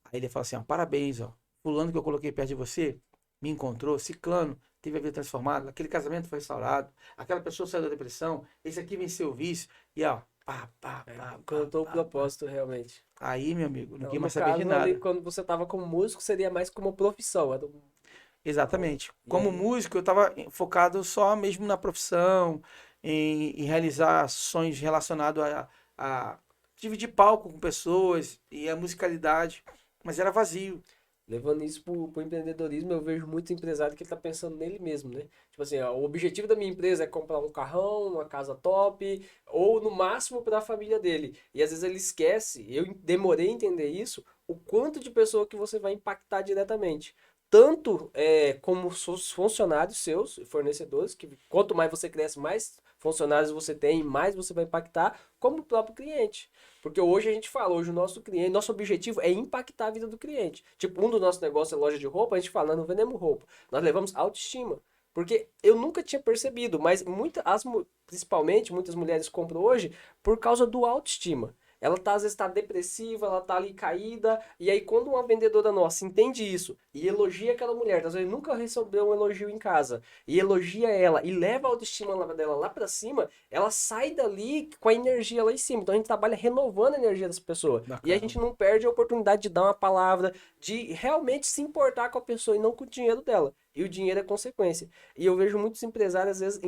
Aí ele ia falar assim: ó, parabéns, ó, fulano que eu coloquei perto de você, me encontrou, ciclano, teve a vida transformada, aquele casamento foi restaurado, aquela pessoa saiu da depressão, esse aqui venceu o vício, e ó, pá, pá, pá, pá, Contou o pá, pá. propósito, realmente. Aí, meu amigo, Então, ninguém no mais sabia de caso, ali, nada. quando você tava como músico, seria mais como profissão. Exatamente. E Como aí, músico, eu estava focado só mesmo na profissão, em realizar sonhos relacionados a dividir palco com pessoas e a musicalidade, mas era vazio. levando isso pro empreendedorismo, eu vejo muitos empresários que ele tá pensando nele mesmo, né? Tipo assim, ó, o objetivo da minha empresa é comprar um carrão, uma casa top, ou no máximo para a família dele. E às vezes ele esquece, eu demorei a entender isso, o quanto de pessoa que você vai impactar diretamente. Tanto como os funcionários seus, fornecedores, que quanto mais você cresce, mais funcionários você tem, mais você vai impactar, como o próprio cliente. Porque hoje a gente fala, hoje o nosso cliente, nosso objetivo é impactar a vida do cliente. Tipo, um dos nossos negócios é loja de roupa, a gente fala, nós não vendemos roupa, nós levamos autoestima. Porque eu nunca tinha percebido, mas principalmente muitas mulheres compram hoje por causa do autoestima. Ela tá, às vezes tá depressiva, ela tá ali caída, e aí quando uma vendedora nossa entende isso e elogia aquela mulher, às vezes nunca recebeu um elogio em casa, e elogia ela e leva a autoestima dela lá pra cima, ela sai dali com a energia lá em cima. Então a gente trabalha renovando a energia das pessoas. E a Bacana. gente não perde a oportunidade de dar uma palavra, de realmente se importar com a pessoa e não com o dinheiro dela. E o dinheiro é consequência. E eu vejo muitos empresários, às vezes,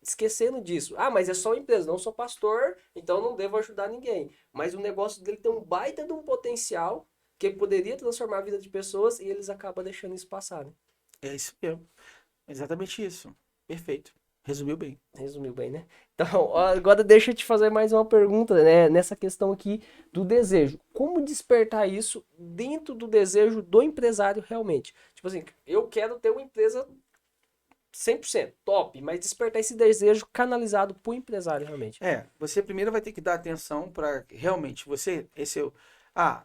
esquecendo disso. Ah, mas é só uma empresa, não sou pastor, então não devo ajudar ninguém. Mas o negócio dele tem um baita de um potencial que poderia transformar a vida de pessoas e eles acabam deixando isso passar, né? É isso mesmo. Exatamente isso. Perfeito. Resumiu bem. Resumiu bem, né? Então, ó, agora deixa eu te fazer mais uma pergunta, né? Nessa questão aqui do desejo. Como despertar isso dentro do desejo do empresário realmente? Tipo assim, eu quero ter uma empresa 100% top, mas despertar esse desejo canalizado pro empresário realmente. Você primeiro vai ter que dar atenção para realmente ah,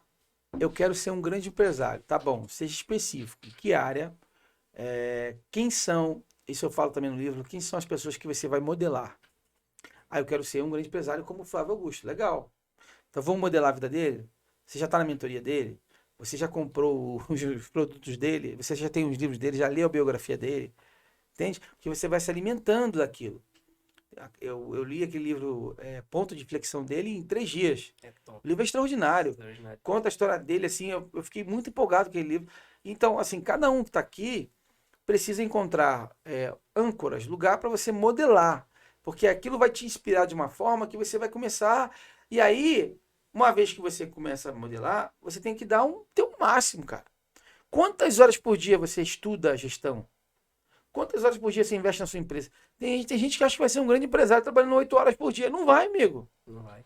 eu quero ser um grande empresário. Tá bom, seja específico. Em que área? Quem são? Isso eu falo também no livro. Quem são as pessoas que você vai modelar? Ah, eu quero ser um grande empresário como o Flávio Augusto. Legal. Então vamos modelar a vida dele? Você já está na mentoria dele? Você já comprou os produtos dele? Você já tem os livros dele? Já leu a biografia dele? Entende? Porque você vai se alimentando daquilo. Eu li aquele livro Ponto de Inflexão dele em 3 dias. É top. O livro é extraordinário. Extraordinário. Conta a história dele, assim, eu fiquei muito empolgado com aquele livro. Então, assim, cada um que está aqui precisa encontrar âncoras, lugar para você modelar. Porque aquilo vai te inspirar de uma forma que você vai começar. E aí, uma vez que você começa a modelar, você tem que dar teu máximo, cara. Quantas horas por dia você estuda a gestão? Quantas horas por dia você investe na sua empresa? Tem gente que acha que vai ser um grande empresário trabalhando 8 horas por dia. Não vai, amigo. Não vai.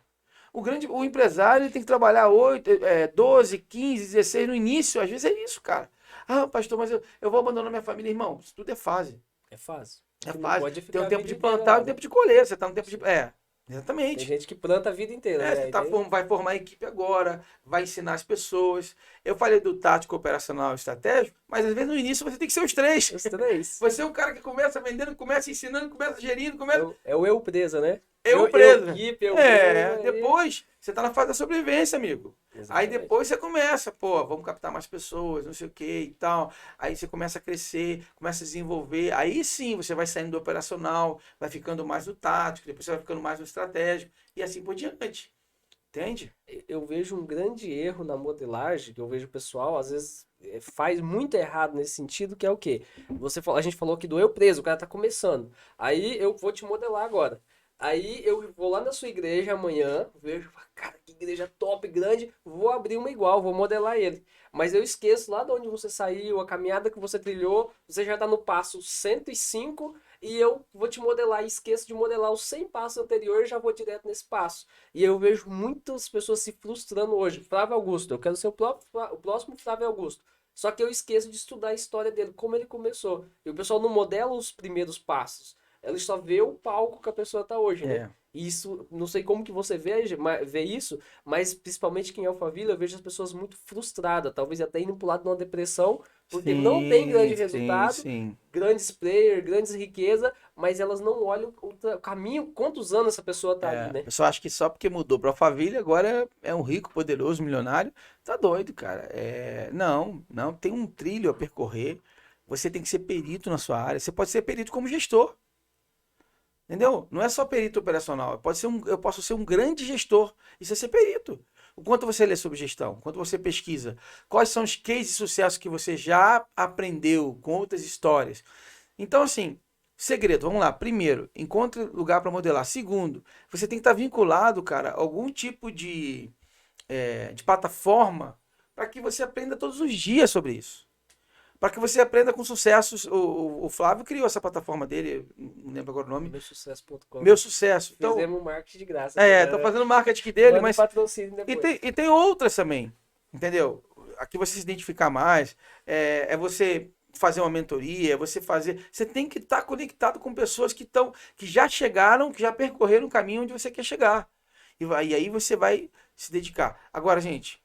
O empresário ele tem que trabalhar 8, 12, 15, 16 no início. Às vezes é isso, cara. Ah, pastor, mas eu vou abandonar minha família. Irmão, isso tudo é fase. É fácil. É Não fase. pode Tem ficar um a tempo vida de inteira plantar e lá, um né? tempo de colher. Você tá no tempo de. Tem Exatamente. gente que planta a vida inteira, né? Você Aí tem- vai formar a equipe agora, vai ensinar as pessoas. Eu falei do tático, operacional e estratégico, mas às vezes no início você tem que ser os três. Os três. Você é um cara que começa vendendo, começa ensinando, começa gerindo, É começa. o eu presa, né? Eu preso. Equipe, eu presa. Depois você tá na fase da sobrevivência, amigo. Aí Exatamente. depois você começa, pô, vamos captar mais pessoas, não sei o que e tal. Aí você começa a crescer, começa a desenvolver. Aí sim você vai saindo do operacional, vai ficando mais no tático, depois você vai ficando mais no estratégico e assim por diante. Entende? Eu vejo um grande erro na modelagem, que eu vejo o pessoal, às vezes, faz muito errado nesse sentido, que é o quê? A gente falou aqui do eu preso, o cara tá começando. Aí eu vou te modelar agora. Aí eu vou lá na sua igreja amanhã, vejo, cara, que igreja top, grande, vou abrir uma igual, vou modelar ele. Mas eu esqueço lá de onde você saiu, a caminhada que você trilhou, você já tá no passo 105 e eu vou te modelar e esqueço de modelar os 100 passos anteriores e já vou direto nesse passo. E eu vejo muitas pessoas se frustrando hoje. Flávio Augusto, eu quero ser o próximo Flávio Augusto. Só que eu esqueço de estudar a história dele, como ele começou. E o pessoal não modela os primeiros passos. Ele só vê o palco que a pessoa tá hoje, né? É. E isso, não sei como que você vê isso, mas principalmente quem é Alphaville, eu vejo as pessoas muito frustradas, talvez até indo pro lado de uma depressão, porque não tem grande resultado, Sim. grandes players, grandes riquezas, mas elas não olham o caminho, quantos anos essa pessoa tá ali, O né? pessoal acha que só porque mudou para Alphaville agora é um rico, poderoso, milionário. Tá doido, cara. Não, tem um trilho a percorrer. Você tem que ser perito na sua área. Você pode ser perito como gestor. Entendeu? Não é só perito operacional. Eu posso ser um grande gestor. Isso é ser perito. O quanto você lê sobre gestão, o quanto você pesquisa, quais são os cases de sucesso que você já aprendeu com outras histórias. Então, assim, segredo, vamos lá. Primeiro, encontre lugar para modelar. Segundo, você tem que estar vinculado, cara, a algum tipo de plataforma para que você aprenda todos os dias sobre isso. Para que você aprenda com sucessos. O Flávio criou essa plataforma dele, não lembro agora o nome. Meusucesso.com. Meu Sucesso. Então, Fizemos um marketing de graça. tô fazendo marketing dele, Manda mas. patrocínio E depois. tem outras também, entendeu? Aqui você se identificar mais, é você fazer uma mentoria, você tem que estar conectado com pessoas que já chegaram, que já percorreram o caminho onde você quer chegar. E aí você vai se dedicar. Agora, gente,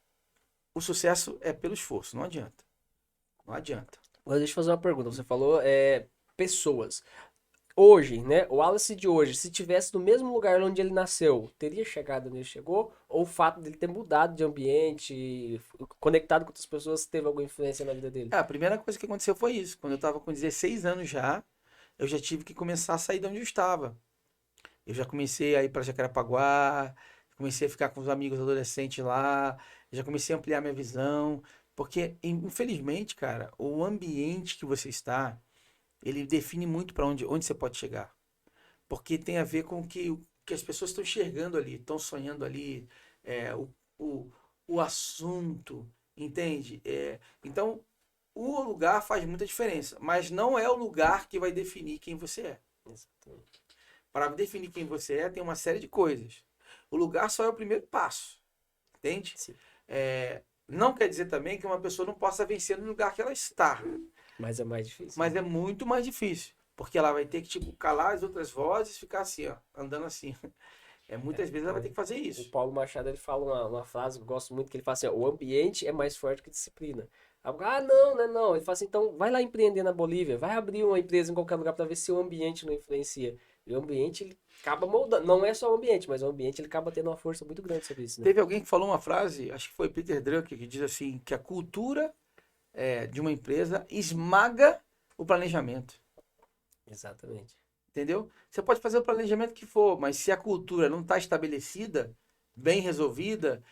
o sucesso é pelo esforço, não adianta. Não adianta. Mas deixa eu fazer uma pergunta. Você falou pessoas. Hoje, né? O Wallace de hoje, se tivesse no mesmo lugar onde ele nasceu, teria chegado onde ele chegou? Ou o fato dele ter mudado de ambiente, conectado com outras pessoas, teve alguma influência na vida dele? A primeira coisa que aconteceu foi isso. Quando eu estava com 16 anos já, eu já tive que começar a sair de onde eu estava. Eu já comecei a ir para Jacarepaguá, comecei a ficar com os amigos adolescentes lá, já comecei a ampliar minha visão, porque infelizmente, cara, o ambiente que você está, ele define muito para onde você pode chegar. Porque tem a ver com o que as pessoas estão enxergando ali, estão sonhando ali, é, o, o, o assunto, entende? Então, o lugar faz muita diferença, mas não é o lugar que vai definir quem você é. Exatamente. Para definir quem você é, tem uma série de coisas. O lugar só é o primeiro passo, entende? Sim. Não quer dizer também que uma pessoa não possa vencer no lugar que ela está, Mas é mais difícil. mas é muito mais difícil, porque ela vai ter que tipo, calar as outras vozes e ficar assim, ó, andando assim. Muitas vezes ela vai ter que fazer O isso. Paulo Machado ele fala uma frase que eu gosto muito, que ele fala assim, ó, o ambiente é mais forte que a disciplina. Ah, não, né, não. Ele fala assim, então vai lá empreender na Bolívia, vai abrir uma empresa em qualquer lugar para ver se o ambiente não influencia. E o ambiente ele acaba moldando, não é só o ambiente, mas o ambiente ele acaba tendo uma força muito grande sobre isso, né? Teve alguém que falou uma frase, acho que foi Peter Drucker, que diz assim, que a cultura de uma empresa esmaga o planejamento. Exatamente. Entendeu? Você pode fazer o planejamento que for, mas se a cultura não está estabelecida, bem resolvida,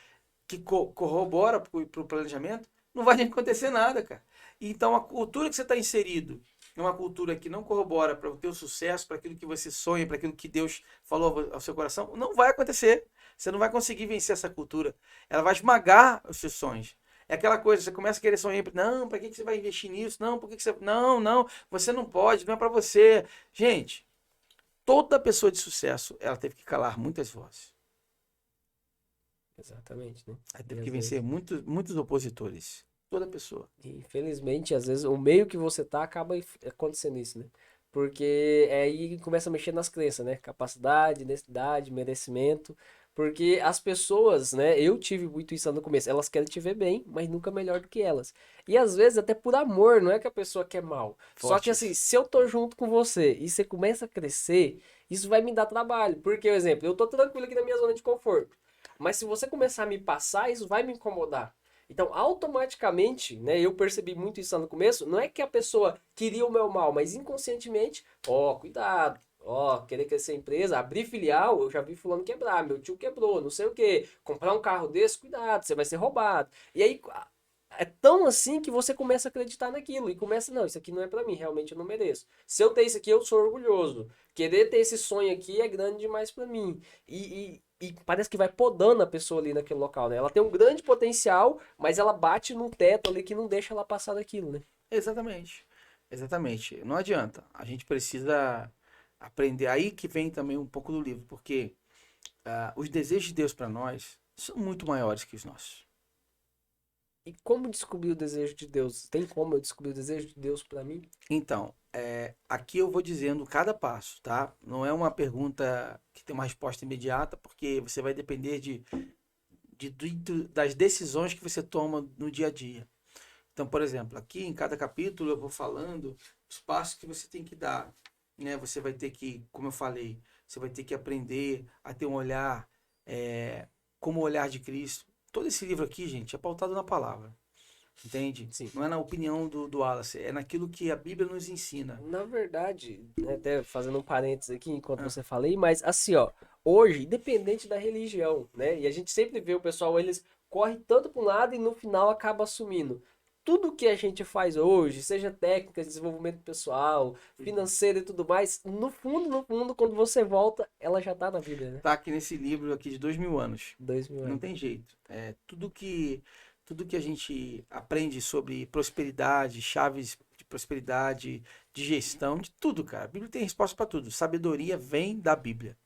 que corrobora para o planejamento, não vai nem acontecer nada, cara. Então, a cultura que você está inserido é uma cultura que não corrobora para o teu sucesso, para aquilo que você sonha, para aquilo que Deus falou ao seu coração, não vai acontecer. Você não vai conseguir vencer essa cultura. Ela vai esmagar os seus sonhos. É aquela coisa, você começa a querer sonhar, não, para que você vai investir nisso? Não, por que você... Não, não, você não pode, não é para você. Gente, toda pessoa de sucesso, ela teve que calar muitas vozes. Exatamente, né? Ela E teve às que vezes, vencer muitos opositores. Toda pessoa. infelizmente, às vezes, o meio que você tá acaba acontecendo isso, né? Porque é aí que começa a mexer nas crenças, né? Capacidade, necessidade, merecimento. Porque as pessoas, né? Eu tive muito isso lá no começo. Elas querem te ver bem, mas nunca melhor do que elas. E às vezes até por amor, não é que a pessoa quer mal. Só que Forte assim, isso. se eu tô junto com você e você começa a crescer, isso vai me dar trabalho. Porque, por exemplo, eu tô tranquilo aqui na minha zona de conforto. Mas se você começar a me passar, isso vai me incomodar. Então, automaticamente, né, eu percebi muito isso lá no começo, não é que a pessoa queria o meu mal, mas inconscientemente, ó, cuidado, ó, querer crescer a empresa, abrir filial, eu já vi fulano quebrar, meu tio quebrou, não sei o quê, comprar um carro desse, cuidado, você vai ser roubado. E aí, é tão assim que você começa a acreditar naquilo e começa, não, isso aqui não é pra mim, realmente eu não mereço. Se eu ter isso aqui, eu sou orgulhoso. Querer ter esse sonho aqui é grande demais pra mim. E parece que vai podando a pessoa ali naquele local, né? Ela tem um grande potencial, mas ela bate num teto ali que não deixa ela passar daquilo, né? Exatamente. Exatamente. Não adianta. A gente precisa aprender. Aí que vem também um pouco do livro, porque os desejos de Deus para nós são muito maiores que os nossos. E como descobrir o desejo de Deus? Tem como eu descobrir o desejo de Deus pra mim? Então, aqui eu vou dizendo cada passo, tá? Não é uma pergunta que tem uma resposta imediata, porque você vai depender das decisões que você toma no dia a dia. Então, por exemplo, aqui em cada capítulo eu vou falando os passos que você tem que dar, né? Você vai ter que, como eu falei, você vai ter que aprender a ter um olhar como o olhar de Cristo. Todo esse livro aqui, gente, é pautado na palavra, entende? Sim. Não é na opinião do Wallace, é naquilo que a Bíblia nos ensina. Na verdade, né, até fazendo um parênteses aqui enquanto Ah, você falei, mas assim, ó, hoje, independente da religião, né, e a gente sempre vê o pessoal, eles correm tanto para um lado e no final acaba assumindo. Tudo que a gente faz hoje, seja técnica de desenvolvimento pessoal, financeiro e tudo mais, no fundo, quando você volta, ela já tá na Bíblia, né? tá aqui nesse livro aqui de 2000 anos. 2000 anos. Não tem jeito. Tudo que a gente aprende sobre prosperidade, chaves de prosperidade, de gestão, de tudo, cara. A Bíblia tem resposta para tudo. Sabedoria vem da Bíblia.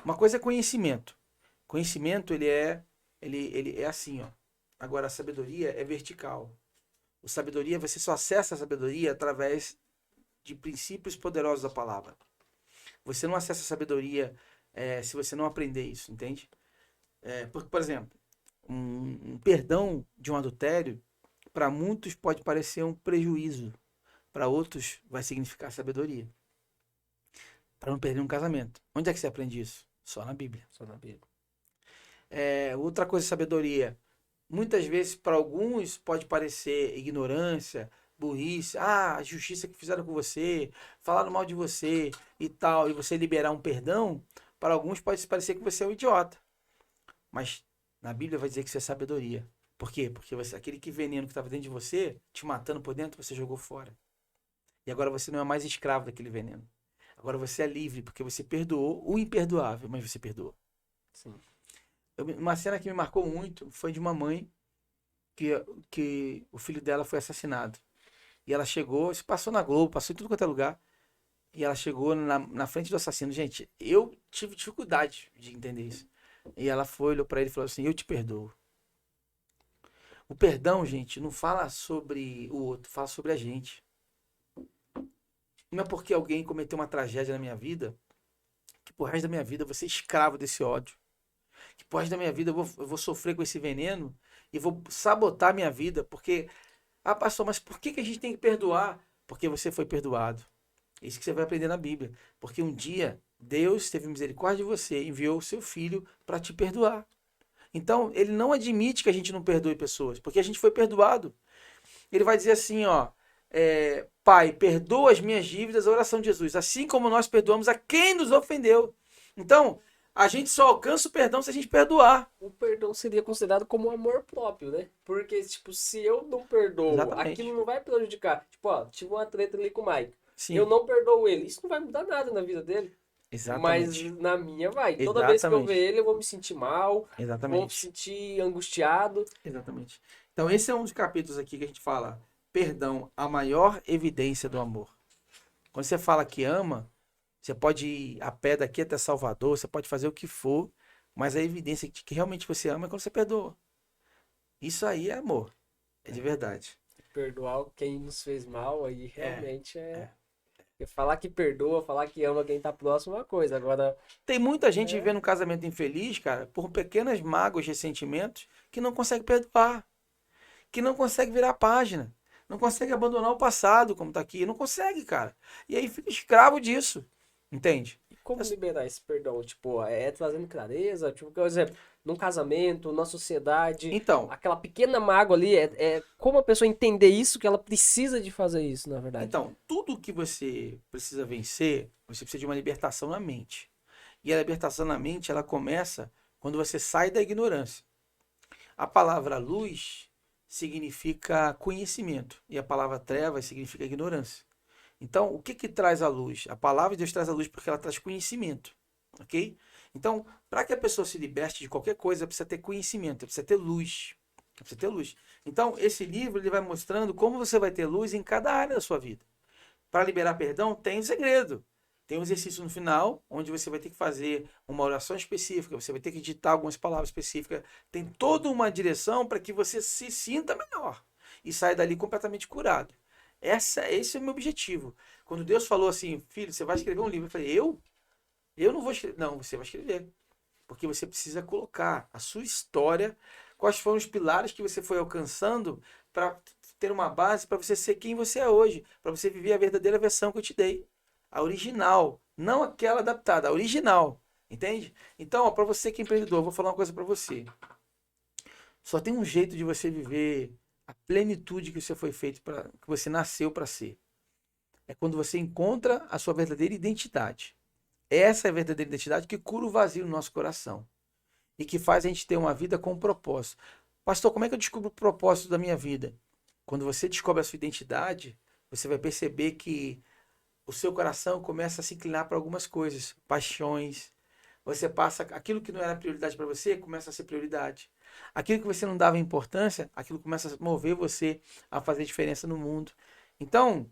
Uma coisa é conhecimento. Conhecimento, ele é assim, ó. Agora, a sabedoria é vertical. A sabedoria, você só acessa a sabedoria através de princípios poderosos da palavra. Você não acessa a sabedoria se você não aprender isso, entende? Por exemplo, um perdão de um adultério, para muitos pode parecer um prejuízo, para outros vai significar sabedoria. Para não perder um casamento. Onde é que você aprende isso? Só na Bíblia. Só na Bíblia. Outra coisa, sabedoria. Muitas vezes, para alguns, pode parecer ignorância, burrice. Ah, a justiça que fizeram com você, falaram mal de você e tal, e você liberar um perdão, para alguns pode parecer que você é um idiota. Mas na Bíblia vai dizer que isso é sabedoria. Por quê? Porque aquele veneno que estava dentro de você, te matando por dentro, você jogou fora. E agora você não é mais escravo daquele veneno. Agora você é livre, porque você perdoou o imperdoável, mas você perdoou. Sim. Uma cena que me marcou muito foi de uma mãe que o filho dela foi assassinado. E ela chegou, isso passou na Globo, passou em tudo quanto é lugar. E ela chegou na frente do assassino. Gente, eu tive dificuldade de entender isso. E ela foi, olhou pra ele e falou assim: eu te perdoo. O perdão, gente, não fala sobre o outro, fala sobre a gente. Não é porque alguém cometeu uma tragédia na minha vida que por resto da minha vida eu vou ser escravo desse ódio. Que por resto da minha vida eu vou sofrer com esse veneno e vou sabotar a minha vida. Porque, pastor, mas por que a gente tem que perdoar? Porque você foi perdoado. É isso que você vai aprender na Bíblia. Porque um dia Deus teve misericórdia de você, enviou o seu filho para te perdoar. Então, ele não admite que a gente não perdoe pessoas, porque a gente foi perdoado. Ele vai dizer assim, ó, Pai, perdoa as minhas dívidas, a oração de Jesus, assim como nós perdoamos a quem nos ofendeu. Então, A gente só alcança o perdão se a gente perdoar. O perdão seria considerado como amor próprio, né? Porque, tipo, se eu não perdoo, aquilo Exatamente. não vai prejudicar. Tipo, ó, tive uma treta ali com o Mike. Eu Sim, não perdoo ele. Isso não vai mudar nada na vida dele. Mas exatamente. na minha vai. Toda vez que eu ver Exatamente. ele, eu vou me sentir mal, vou me Exatamente. sentir angustiado. Exatamente. Então, esse é um dos capítulos aqui que a gente fala: perdão, a maior evidência do amor. Quando você fala que ama, você pode ir a pé daqui até Salvador, você pode fazer o que for, mas a evidência de que realmente você ama é quando você perdoa. Isso aí é amor. É de verdade. Perdoar quem nos fez mal, aí É, realmente é. é. Porque falar que perdoa, falar que ama quem tá próximo é uma coisa. Agora, Tem muita gente é. vivendo um casamento infeliz, cara, por pequenas mágoas, ressentimentos, que não consegue perdoar, que não consegue virar a página, não consegue abandonar o passado, como tá aqui, não consegue, cara. E aí fica escravo disso, entende? E como liberar esse perdão? Tipo, é trazendo clareza? Tipo, por exemplo, num casamento, na sociedade, Então, aquela pequena mágoa ali, é como a pessoa entender isso, que ela precisa de fazer isso, na verdade. tudo que você precisa vencer, você precisa de uma libertação na mente. E a libertação na mente, ela começa quando você sai da ignorância. A palavra luz significa conhecimento e a palavra trevas significa ignorância. Então, o que que traz a luz? A palavra de Deus traz a luz porque ela traz conhecimento, ok? Então, para que a pessoa se liberte de qualquer coisa, precisa ter conhecimento, precisa ter luz. Precisa ter luz. Então, esse livro ele vai mostrando como você vai ter luz em cada área da sua vida. Para liberar perdão, tem um segredo. Tem um exercício no final, onde você vai ter que fazer uma oração específica, você vai ter que digitar algumas palavras específicas. Tem toda uma direção para que você se sinta melhor e saia dali completamente curado. Esse é o meu objetivo. Quando Deus falou assim, filho, você vai escrever um livro, eu falei, eu? Eu não vou escrever. Não, você vai escrever. Porque você precisa colocar a sua história, quais foram os pilares que você foi alcançando para ter uma base para você ser quem você é hoje, para você viver a verdadeira versão que eu te dei, a original, não aquela adaptada, a original, entende? Então, para você que é empreendedor, eu vou falar uma coisa para você. Só tem um jeito de você viver a plenitude que você foi feito para, que você nasceu para ser. É quando você encontra a sua verdadeira identidade. Essa é a verdadeira identidade que cura o vazio no nosso coração e que faz a gente ter uma vida com um propósito. Pastor, como é que eu descubro o propósito da minha vida? Quando você descobre a sua identidade, você vai perceber que o seu coração começa a se inclinar para algumas coisas, paixões. Você passa aquilo que não era prioridade para você, começa a ser prioridade. Aquilo que você não dava importância, aquilo começa a mover você a fazer diferença no mundo. Então,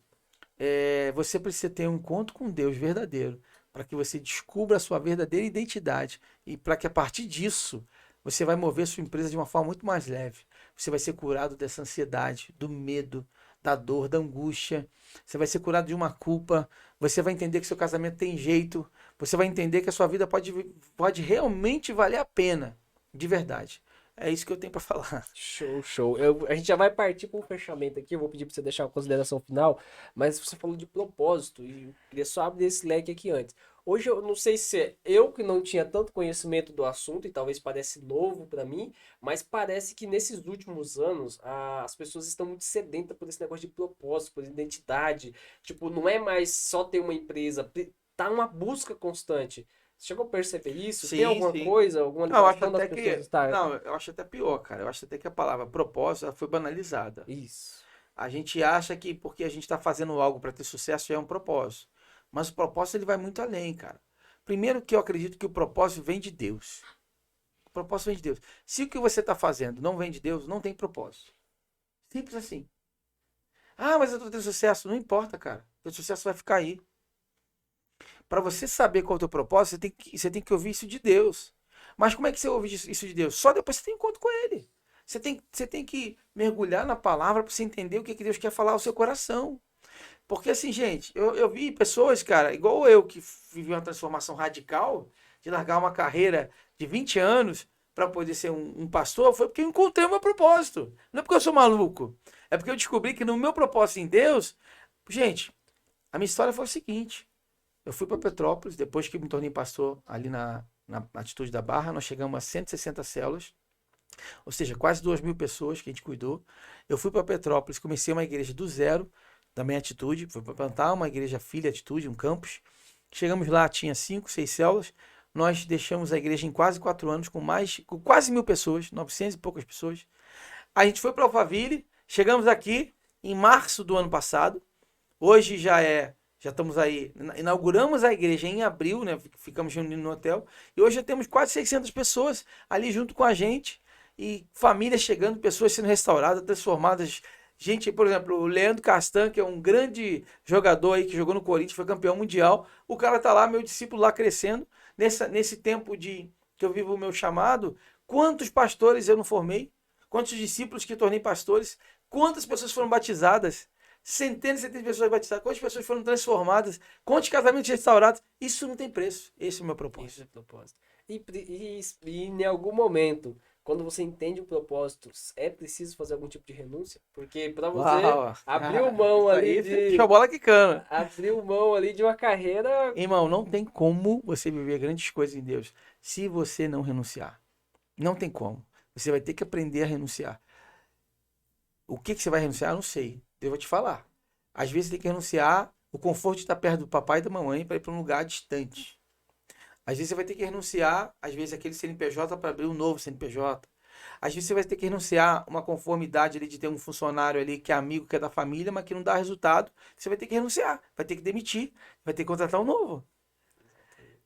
você precisa ter um encontro com Deus verdadeiro, para que você descubra a sua verdadeira identidade e para que a partir disso você vai mover sua empresa de uma forma muito mais leve. Você vai ser curado dessa ansiedade, do medo, da dor, da angústia. Você vai ser curado de uma culpa. Você vai entender que seu casamento tem jeito. Você vai entender que a sua vida pode realmente valer a pena, de verdade. É isso que eu tenho para falar. Show, show. A gente já vai partir para um fechamento aqui. Eu vou pedir para você deixar uma consideração final, mas você falou de propósito e eu queria só abrir esse leque aqui antes. Hoje eu não sei se é eu que não tinha tanto conhecimento do assunto e talvez parece novo para mim, mas parece que nesses últimos anos as pessoas estão muito sedentas por esse negócio de propósito, por identidade. Tipo, não é mais só ter uma empresa, tá uma busca constante. Você chegou a perceber isso? Tem Sim, alguma sim. coisa, alguma Não, eu acho ligação das até pessoas que. estar. Não, eu acho até pior, cara. Eu acho até que a palavra propósito ela foi banalizada. Isso. A gente acha que porque a gente está fazendo algo para ter sucesso já é um propósito. Mas o propósito ele vai muito além, cara. Primeiro que eu acredito que o propósito vem de Deus. O propósito vem de Deus. Se o que você está fazendo não vem de Deus, não tem propósito. Simples assim. Ah, mas eu estou tendo sucesso. Não importa, cara. O sucesso vai ficar aí. Para você saber qual é o teu propósito, você tem que ouvir isso de Deus. Mas como é que você ouve isso de Deus? Só depois você tem encontro com Ele. Você tem que mergulhar na palavra para você entender o que Deus quer falar ao seu coração. Porque assim, gente, eu vi pessoas, cara, igual eu, que vivi uma transformação radical, de largar uma carreira de 20 anos para poder ser um pastor, foi porque eu encontrei o meu propósito. Não é porque eu sou maluco. É porque eu descobri que no meu propósito em Deus, gente, a minha história foi o seguinte. Eu fui para Petrópolis, depois que me tornei pastor ali na Atitude da Barra, nós chegamos a 160 células, ou seja, quase 2.000 pessoas que a gente cuidou. Eu fui para Petrópolis, comecei uma igreja do zero, também Atitude, fui para plantar uma igreja filha Atitude, um campus. Chegamos lá, tinha 5, 6 células, nós deixamos a igreja em quase 4 anos com quase 1.000 pessoas, 900 e poucas pessoas. A gente foi para Alphaville, chegamos aqui em março do ano passado. Hoje já estamos aí, inauguramos a igreja em abril, né? Ficamos reunindo no hotel. E hoje já temos quase 600 pessoas ali junto com a gente. E famílias chegando, pessoas sendo restauradas, transformadas. Gente, por exemplo, o Leandro Castan, que é um grande jogador aí, que jogou no Corinthians, foi campeão mundial. O cara tá lá, meu discípulo lá crescendo. Nesse tempo que eu vivo o meu chamado, quantos pastores eu não formei? Quantos discípulos que tornei pastores? Quantas pessoas foram batizadas? Centenas e centenas de pessoas batizadas. Quantas pessoas foram transformadas? Quantos casamentos restaurados? Isso não tem preço. Esse é o meu propósito. Esse é o propósito. E em algum momento, quando você entende o propósito, é preciso fazer algum tipo de renúncia? Porque para você abrir mão ali deixa a bola quicando. abrir mão ali de uma carreira. Irmão, não tem como você viver grandes coisas em Deus se você não renunciar. Não tem como. Você vai ter que aprender a renunciar. O que você vai renunciar? Eu não sei. Deus vai te falar. Às vezes você tem que renunciar o conforto de estar perto do papai e da mamãe para ir para um lugar distante. Às vezes você vai ter que renunciar, às vezes, aquele CNPJ para abrir um novo CNPJ. Às vezes você vai ter que renunciar uma conformidade ali de ter um funcionário ali que é amigo, que é da família, mas que não dá resultado. Você vai ter que renunciar, vai ter que demitir, vai ter que contratar um novo.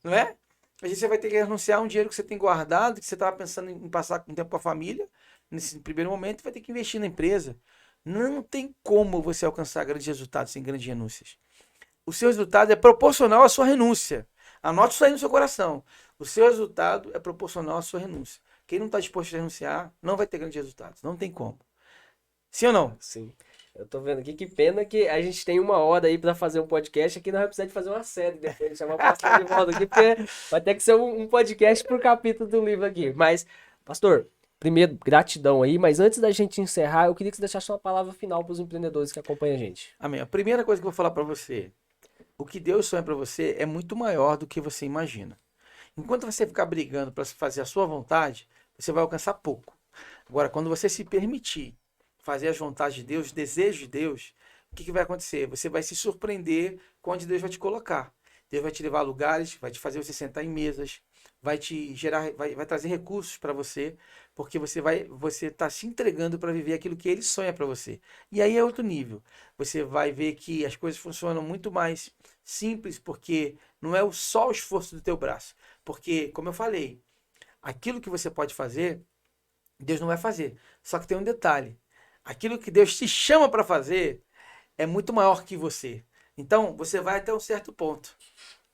Não é? Às vezes você vai ter que renunciar a um dinheiro que você tem guardado, que você estava pensando em passar um tempo com a família, nesse primeiro momento, vai ter que investir na empresa. Não tem como você alcançar grandes resultados sem grandes renúncias. O seu resultado é proporcional à sua renúncia. Anote isso aí no seu coração. O seu resultado é proporcional à sua renúncia. Quem não está disposto a renunciar não vai ter grandes resultados. Não tem como. Sim ou não? Sim. Eu tô vendo aqui, que pena que a gente tem 1 hora aí pra fazer um podcast aqui, nós vamos precisar de fazer uma série depois, chamar o pastor de volta aqui, porque vai ter que ser um podcast por capítulo do livro aqui. Mas, pastor, primeiro, gratidão aí, mas antes da gente encerrar, eu queria que você deixasse uma palavra final pros empreendedores que acompanham a gente. Amém. A primeira coisa que eu vou falar para você, o que Deus sonha para você é muito maior do que você imagina. Enquanto você ficar brigando para fazer a sua vontade, você vai alcançar pouco. Agora, quando você se permitir fazer as vontades de Deus, os desejos de Deus, o que vai acontecer? Você vai se surpreender com onde Deus vai te colocar. Deus vai te levar a lugares, vai te fazer você sentar em mesas, vai te gerar, vai trazer recursos para você, porque você está se entregando para viver aquilo que Ele sonha para você. E aí é outro nível. Você vai ver que as coisas funcionam muito mais simples, porque não é só o esforço do teu braço. Porque, como eu falei, aquilo que você pode fazer, Deus não vai fazer. Só que tem um detalhe. Aquilo que Deus te chama para fazer é muito maior que você. Então, você vai até um certo ponto.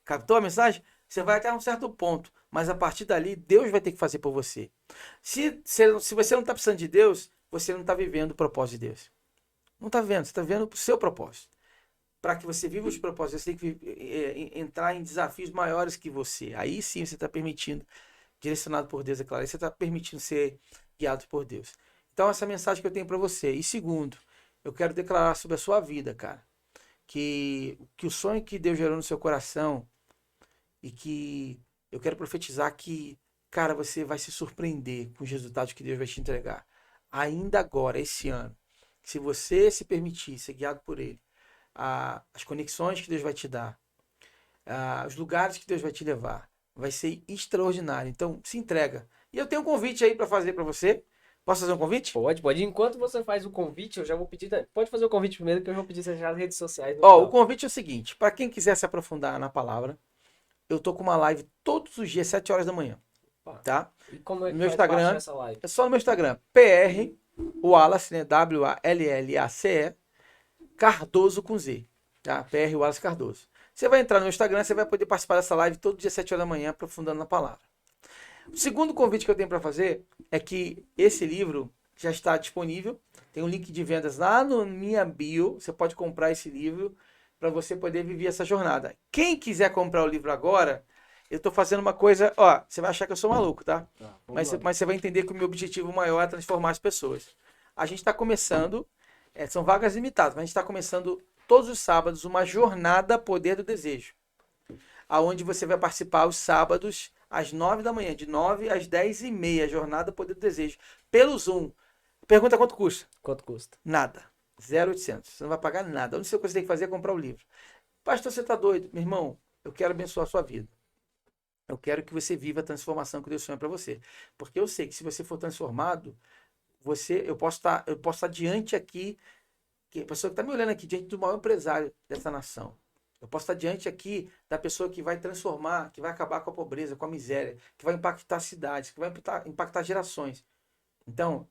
Captou a mensagem? Você vai até um certo ponto. Mas a partir dali, Deus vai ter que fazer por você. Se você não está precisando de Deus, você não está vivendo o propósito de Deus. Não está vivendo, você está vivendo o seu propósito. Para que você viva os propósitos, você tem que entrar em desafios maiores que você. Aí sim você está permitindo, direcionado por Deus, é claro, aí você está permitindo ser guiado por Deus. Então, essa mensagem que eu tenho para você. E segundo, eu quero declarar sobre a sua vida, cara, que o sonho que Deus gerou no seu coração e que eu quero profetizar que, cara, você vai se surpreender com os resultados que Deus vai te entregar. Ainda agora, esse ano, se você se permitir ser guiado por Ele, as conexões que Deus vai te dar, os lugares que Deus vai te levar, vai ser extraordinário. Então, se entrega. E eu tenho um convite aí para fazer para você. Posso fazer um convite? Pode. Enquanto você faz o convite, eu já vou pedir. Pode fazer o convite primeiro, que eu já vou pedir você já nas redes sociais. O convite é o seguinte: para quem quiser se aprofundar na palavra, eu tô com uma live todos os dias, 7 horas da manhã. Tá? E como é que meu faz Instagram, baixar essa live? é só no meu Instagram, PR Wallace, né? WALLACE Cardoso com Z. Tá? PR Wallace Cardoso. Você vai entrar no Instagram, você vai poder participar dessa live todo dia, 7 horas da manhã, aprofundando na palavra. O segundo convite que eu tenho para fazer é que esse livro já está disponível. Tem um link de vendas lá no minha bio. Você pode comprar esse livro para você poder viver essa jornada. Quem quiser comprar o livro agora, eu estou fazendo uma coisa... Ó, você vai achar que eu sou maluco, tá? Mas você vai entender que o meu objetivo maior é transformar as pessoas. A gente está começando... são vagas limitadas, mas a gente está começando todos os sábados uma jornada Poder do Desejo. Aonde você vai participar os sábados às 9 da manhã, de 9 às 10h30, jornada Poder do Desejo, pelo Zoom. Pergunta quanto custa? Quanto custa? Nada. 0,800. Você não vai pagar nada. A única coisa que você tem que fazer é comprar o livro. Pastor, você está doido? Meu irmão, eu quero abençoar a sua vida. Eu quero que você viva a transformação que Deus sonha para você. Porque eu sei que se você for transformado, eu posso estar diante aqui, que a pessoa que está me olhando aqui, diante do maior empresário dessa nação. Eu posso estar diante aqui da pessoa que vai transformar, que vai acabar com a pobreza, com a miséria, que vai impactar cidades, que vai impactar gerações. Então,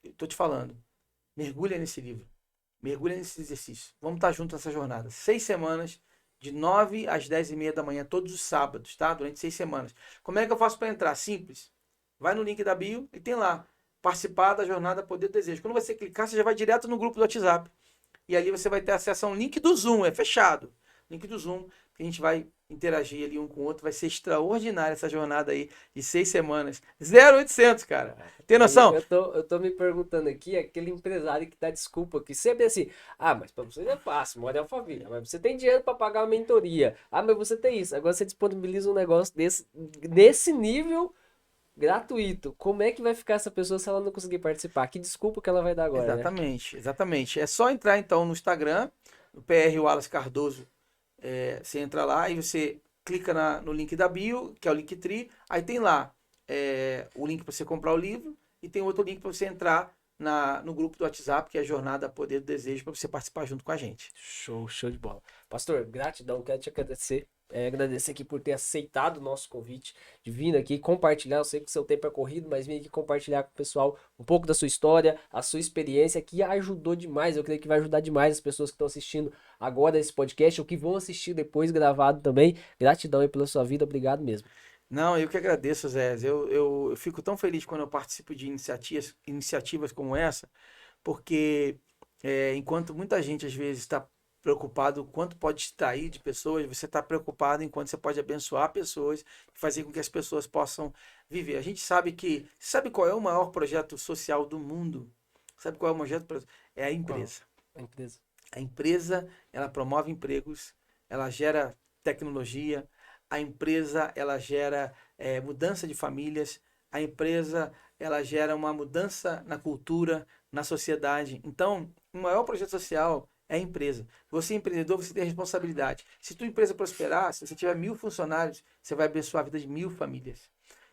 eu estou te falando, mergulha nesse livro, mergulha nesse exercício. Vamos estar juntos nessa jornada. 6 semanas, de 9 às 10h30 da manhã, todos os sábados, tá? Durante 6 semanas. Como é que eu faço para entrar? Simples. Vai no link da bio e tem lá, participar da jornada Poder do Desejo. Quando você clicar, você já vai direto no grupo do WhatsApp. E ali você vai ter acesso a um link do Zoom, é fechado. Link do Zoom, que a gente vai interagir ali um com o outro. Vai ser extraordinária essa jornada aí de 6 semanas. 0800, cara. Tem noção? Eu tô me perguntando aqui, aquele empresário que dá desculpa, que sempre é assim, mas pra você é fácil, mora em Alphaville, mas você tem dinheiro pra pagar uma mentoria. Mas você tem isso. Agora você disponibiliza um negócio nesse nível gratuito. Como é que vai ficar essa pessoa se ela não conseguir participar? Que desculpa que ela vai dar agora, Exatamente, né? Exatamente. É só entrar então no Instagram, no PR Wallace Cardoso. Você entra lá e você clica no link da bio, que é o Linktree. Aí tem lá o link para você comprar o livro e tem outro link para você entrar no grupo do WhatsApp, que é a Jornada Poder do Desejo, para você participar junto com a gente. Show de bola. Pastor, gratidão, quero te agradecer. Agradecer aqui por ter aceitado o nosso convite de vir aqui compartilhar. Eu sei que o seu tempo é corrido, mas vir aqui compartilhar com o pessoal um pouco da sua história, a sua experiência, que ajudou demais. Eu creio que vai ajudar demais as pessoas que estão assistindo agora esse podcast ou que vão assistir depois gravado também. Gratidão aí pela sua vida, obrigado mesmo. Não, eu que agradeço, Zé. Eu fico tão feliz quando eu participo de iniciativas como essa, porque enquanto muita gente às vezes está preocupado quanto pode extrair de pessoas, você está preocupado enquanto você pode abençoar pessoas e fazer com que as pessoas possam viver. A gente sabe qual é o maior projeto social do mundo? Sabe qual é o maior projeto? É a empresa. A empresa. A empresa, ela promove empregos, ela gera tecnologia, a empresa, ela gera mudança de famílias, a empresa, ela gera uma mudança na cultura, na sociedade. Então, o maior projeto social é a empresa. Você é empreendedor, você tem responsabilidade. Se tua empresa prosperar, se você tiver 1.000 funcionários, você vai abençoar a vida de 1.000 famílias.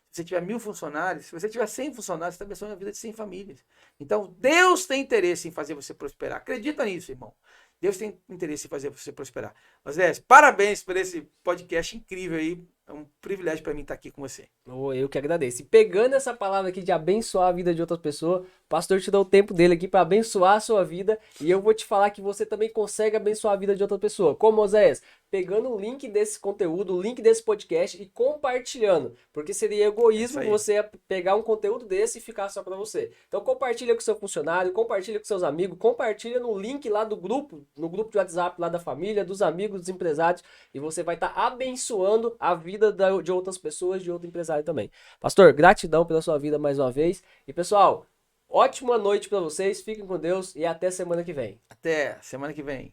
Se você tiver 1.000 funcionários, se você tiver 100 funcionários, você está abençoando a vida de 100 famílias. Então, Deus tem interesse em fazer você prosperar. Acredita nisso, irmão. Deus tem interesse em fazer você prosperar. Mas, parabéns por esse podcast incrível aí. É um privilégio para mim estar aqui com você. Eu que agradeço. E pegando essa palavra aqui de abençoar a vida de outras pessoas, o pastor te dá o tempo dele aqui para abençoar a sua vida. E eu vou te falar que você também consegue abençoar a vida de outra pessoa. Como, Oséias? Pegando o link desse conteúdo, o link desse podcast e compartilhando. Porque seria egoísmo você pegar um conteúdo desse e ficar só para você. Então compartilha com seu funcionário, compartilha com seus amigos, compartilha no link lá do grupo, no grupo de WhatsApp lá da família, dos amigos, dos empresários. E você vai estar abençoando a vida de outras pessoas, de outro empresário também. Pastor, gratidão pela sua vida mais uma vez. E pessoal, ótima noite para vocês, fiquem com Deus e até semana que vem. Até semana que vem.